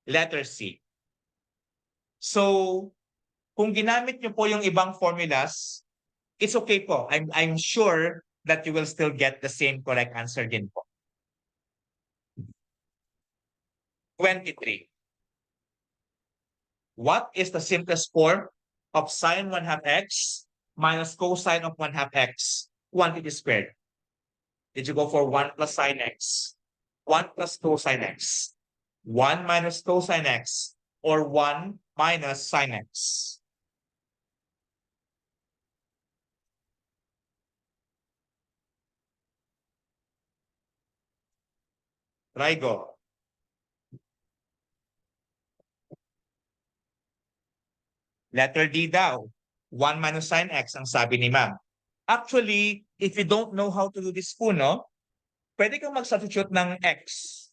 Letter C. So, kung ginamit niyo po yung ibang formulas, it's okay po. I'm sure that you will still get the same correct answer din po. 23. What is the simplest form of sine 1/2 x minus cosine of 1/2 x quantity squared? Did you go for 1 plus sine x, 1 plus cosine x, 1 minus cosine x, or 1 minus sine x? Try go. Letter D daw. 1 minus sine x ang sabi ni ma'am. Actually, if you don't know how to do this po, no, pwede kang mag-substitute ng x.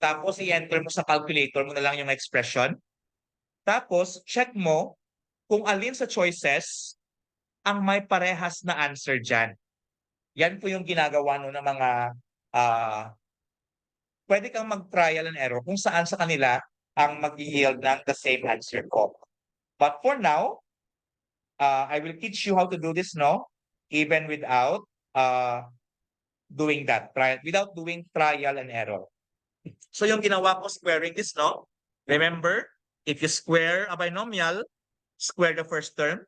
Tapos i-enter mo sa calculator mo na lang yung expression. Tapos check mo kung alin sa choices ang may parehas na answer dyan. Yan po yung ginagawa no ng mga pwede kang mag-trial and error kung saan sa kanila ang mag-yield ng the same answer ko. But for now, I will teach you how to do this, no? Even without doing that, without doing trial and error. So yung ginawa ko, squaring this, no? Remember, if you square a binomial, square the first term.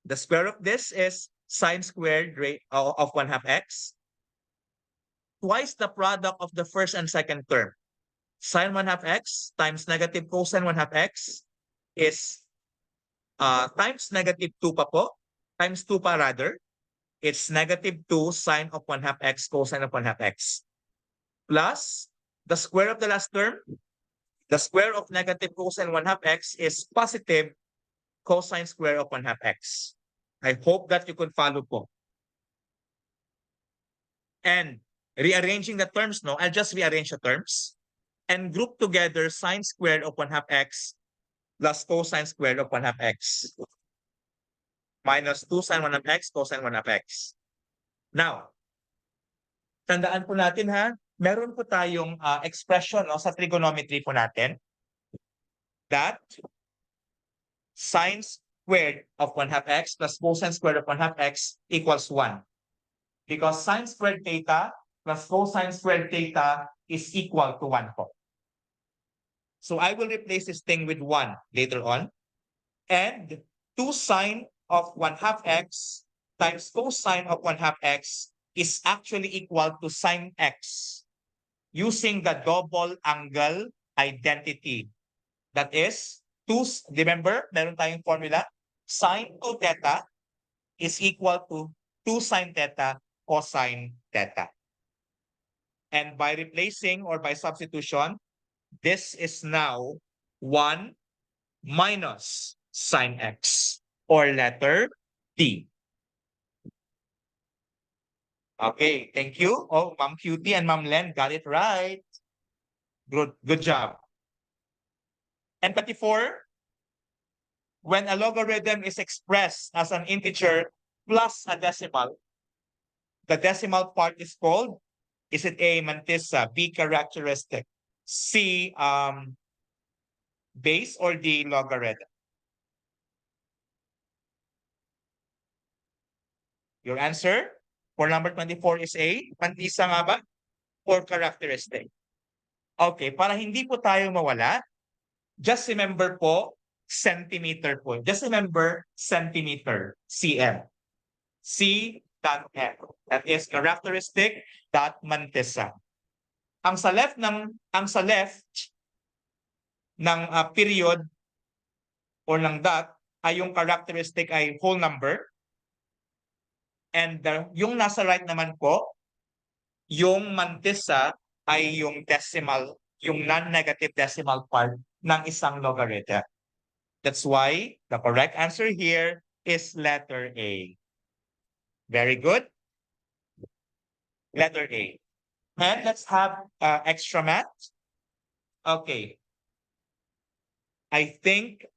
The square of this is sine squared of 1/2 x. Twice the product of the first and second term. Sine 1/2 x times negative cosine 1/2 x is times negative 2 pa po, times 2 pa rather. It's negative 2 sine of 1/2 x cosine of 1/2 x. Plus the square of the last term. The square of negative cosine 1/2 x is positive cosine square of 1/2 x. I hope that you could follow po. And rearranging the terms, no, I'll just rearrange the terms and group together sine squared of 1/2 x plus cosine squared of 1/2 x minus 2 sine 1/2 x cosine 1/2 x. Now, tandaan po natin ha, meron po tayong expression, no, sa trigonometry po natin that sine squared of 1/2 x plus cosine squared of 1/2 x equals 1. Because sine squared theta plus cosine squared theta is equal to 1 po. So I will replace this thing with 1 later on. And 2 sine of 1/2 x times cosine of 1/2 x is actually equal to sine x using the double angle identity. That is, remember, meron tayong formula. Sine 2 theta is equal to 2 sine theta cosine theta. And by replacing or by substitution, this is now 1 minus sine x, or letter D. Okay, thank you. Oh, Ma'am Cutie and Ma'am Len got it right. Good job. And 24, when a logarithm is expressed as an integer plus a decimal, the decimal part is called, is it A, mantissa, B, characteristic, C, base, or D, logarithm? Your answer for number 24 is A, mantissa nga ba? Or characteristic? Okay, para hindi po tayo mawala, just remember po, centimeter po. Just remember centimeter, cm. C dot M. That is characteristic dot mantissa. Ang sa left ng period or ng dot ay yung characteristic ay whole number. And yung nasa right naman po, yung mantissa ay yung decimal, yung non-negative decimal part ng isang logarithm. That's why the correct answer here is letter A. Very good. Letter A. And let's have extra math. Okay. I think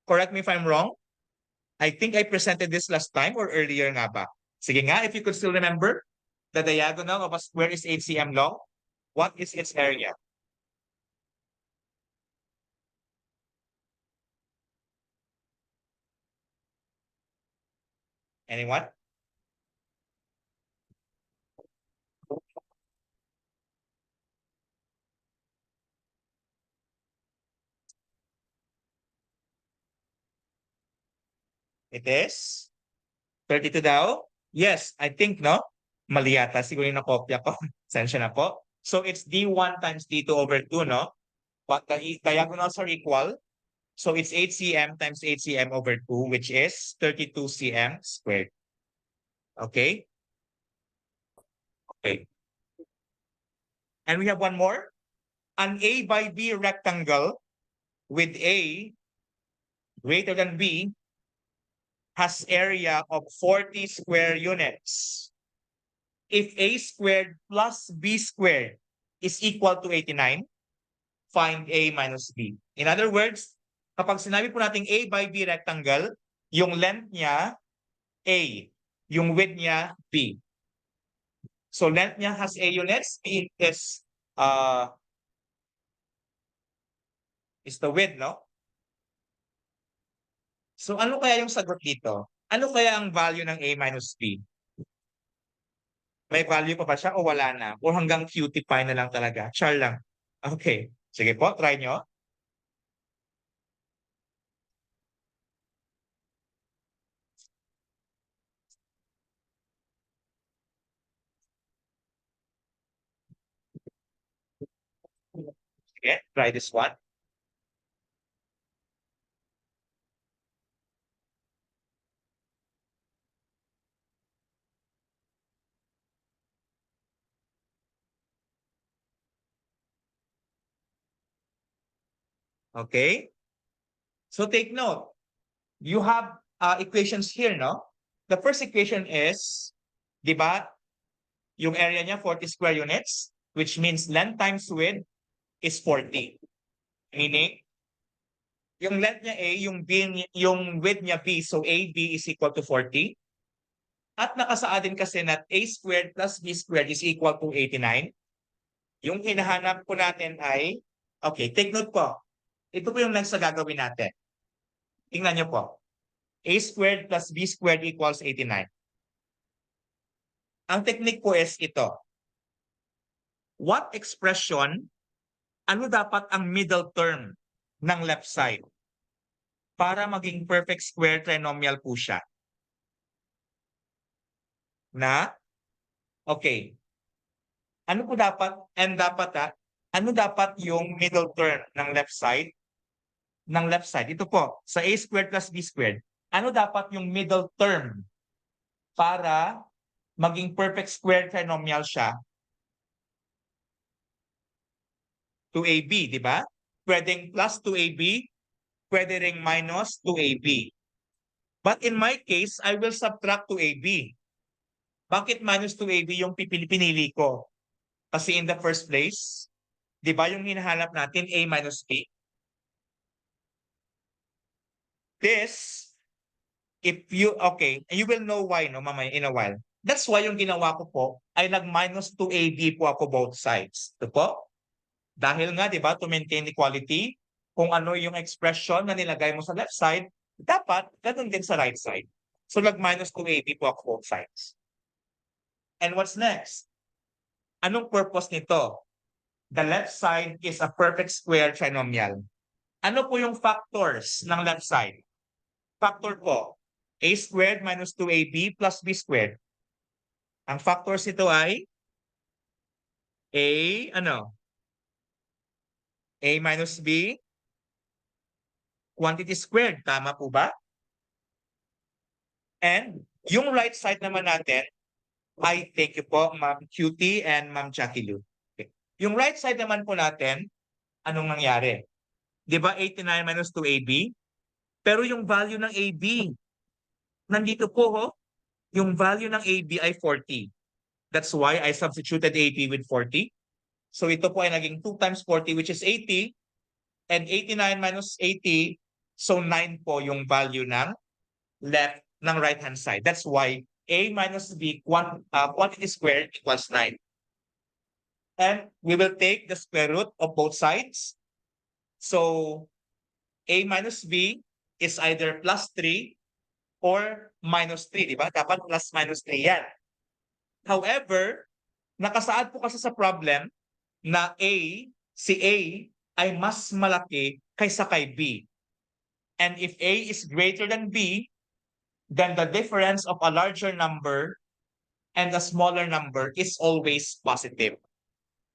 correct me if I'm wrong. I think I presented this last time or earlier nga ba? Sige nga, if you could still remember, the diagonal of a square is 8 cm long. What is its area? Anyone? It is 32 daw? Yes, I think, no? Mali yata. Siguro yung nakopya ko. Sensya na po. So it's D1 times D2 over 2, no? But the diagonals are equal. So it's 8 cm times 8 cm over 2, which is 32 cm squared. Okay? Okay. And we have one more. An A by B rectangle with A greater than B has area of 40 square units. If A squared plus B squared is equal to 89, find A minus B. In other words, kapag sinabi po natin A by B rectangle, yung length niya A, yung width niya B. So length niya has A units, B is the width, no? So ano kaya yung sagot dito? Ano kaya ang value ng A minus B? May value pa ba siya o wala na? O hanggang cutie pie na lang talaga? Char lang. Okay. Sige po, try nyo. Sige, try this one. Okay. So take note. You have equations here, no? The first equation is, di ba, yung area niya 40 square units, which means length times width is 40. Meaning, yung length niya A, yung width niya B, so AB is equal to 40. At nakasaad din kasi na A squared plus B squared is equal to 89. Yung hinahanap po natin ay, okay, take note po. Ito po yung next na gagawin natin. Tingnan niyo po. A squared plus B squared equals 89. Ang technique po is ito. What expression, ano dapat ang middle term ng left side para maging perfect square trinomial po siya? Na, okay. Ano po dapat, ano dapat yung middle term ng left side ng left side. Ito po, sa a squared plus b squared. Ano dapat yung middle term para maging perfect square trinomial siya? 2ab, di ba? Pwedeng plus 2ab, pwede ring minus 2ab. But in my case, I will subtract 2ab. Bakit minus 2ab yung pinili ko? Kasi in the first place, di ba yung hinahanap natin a minus b? This, if you, okay, you will know why, no, mamaya, in a while. That's why yung ginawa ko po ay nag-minus 2ab po ako both sides. Ito po. Dahil nga, di ba, to maintain equality, kung ano yung expression na nilagay mo sa left side, dapat ganun din sa right side. So, nag-minus 2ab po ako both sides. And what's next? Anong purpose nito? The left side is a perfect square trinomial. Ano po yung factors ng left side? Factor po, a squared minus 2ab plus b squared. Ang factors nito ay a, ano? A minus b quantity squared. Tama po ba? And yung right side naman natin, ay thank you po, Ma'am Cutie and Ma'am Jackie Lou. Okay. Yung right side naman po natin, anong nangyari? Di ba 89 minus 2ab? Pero yung value ng ab, nandito po ho, yung value ng ab ay 40. That's why I substituted ab with 40. So ito po ay naging 2 times 40 which is 80. And 89 minus 80, so 9 po yung value ng left ng right-hand side. That's why a minus b quantity squared equals 9. And we will take the square root of both sides. So a minus b is either plus 3 or minus 3, di ba? Dapat plus minus 3 yan. However, nakasaad po kasi sa problem na si A ay mas malaki kaysa kay B. And if A is greater than B, then the difference of a larger number and a smaller number is always positive.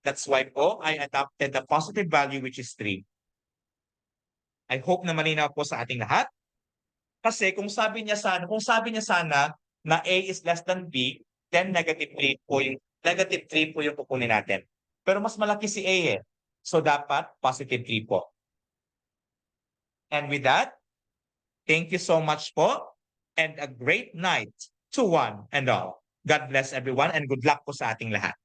That's why po I adopted the positive value which is 3. I hope na malinaw po sa ating lahat. Kasi kung sabi niya sana na A is less than B, then negative 3 po yung kukunin natin. Pero mas malaki si A eh. So dapat positive 3 po. And with that, thank you so much po and a great night to one and all. God bless everyone and good luck po sa ating lahat.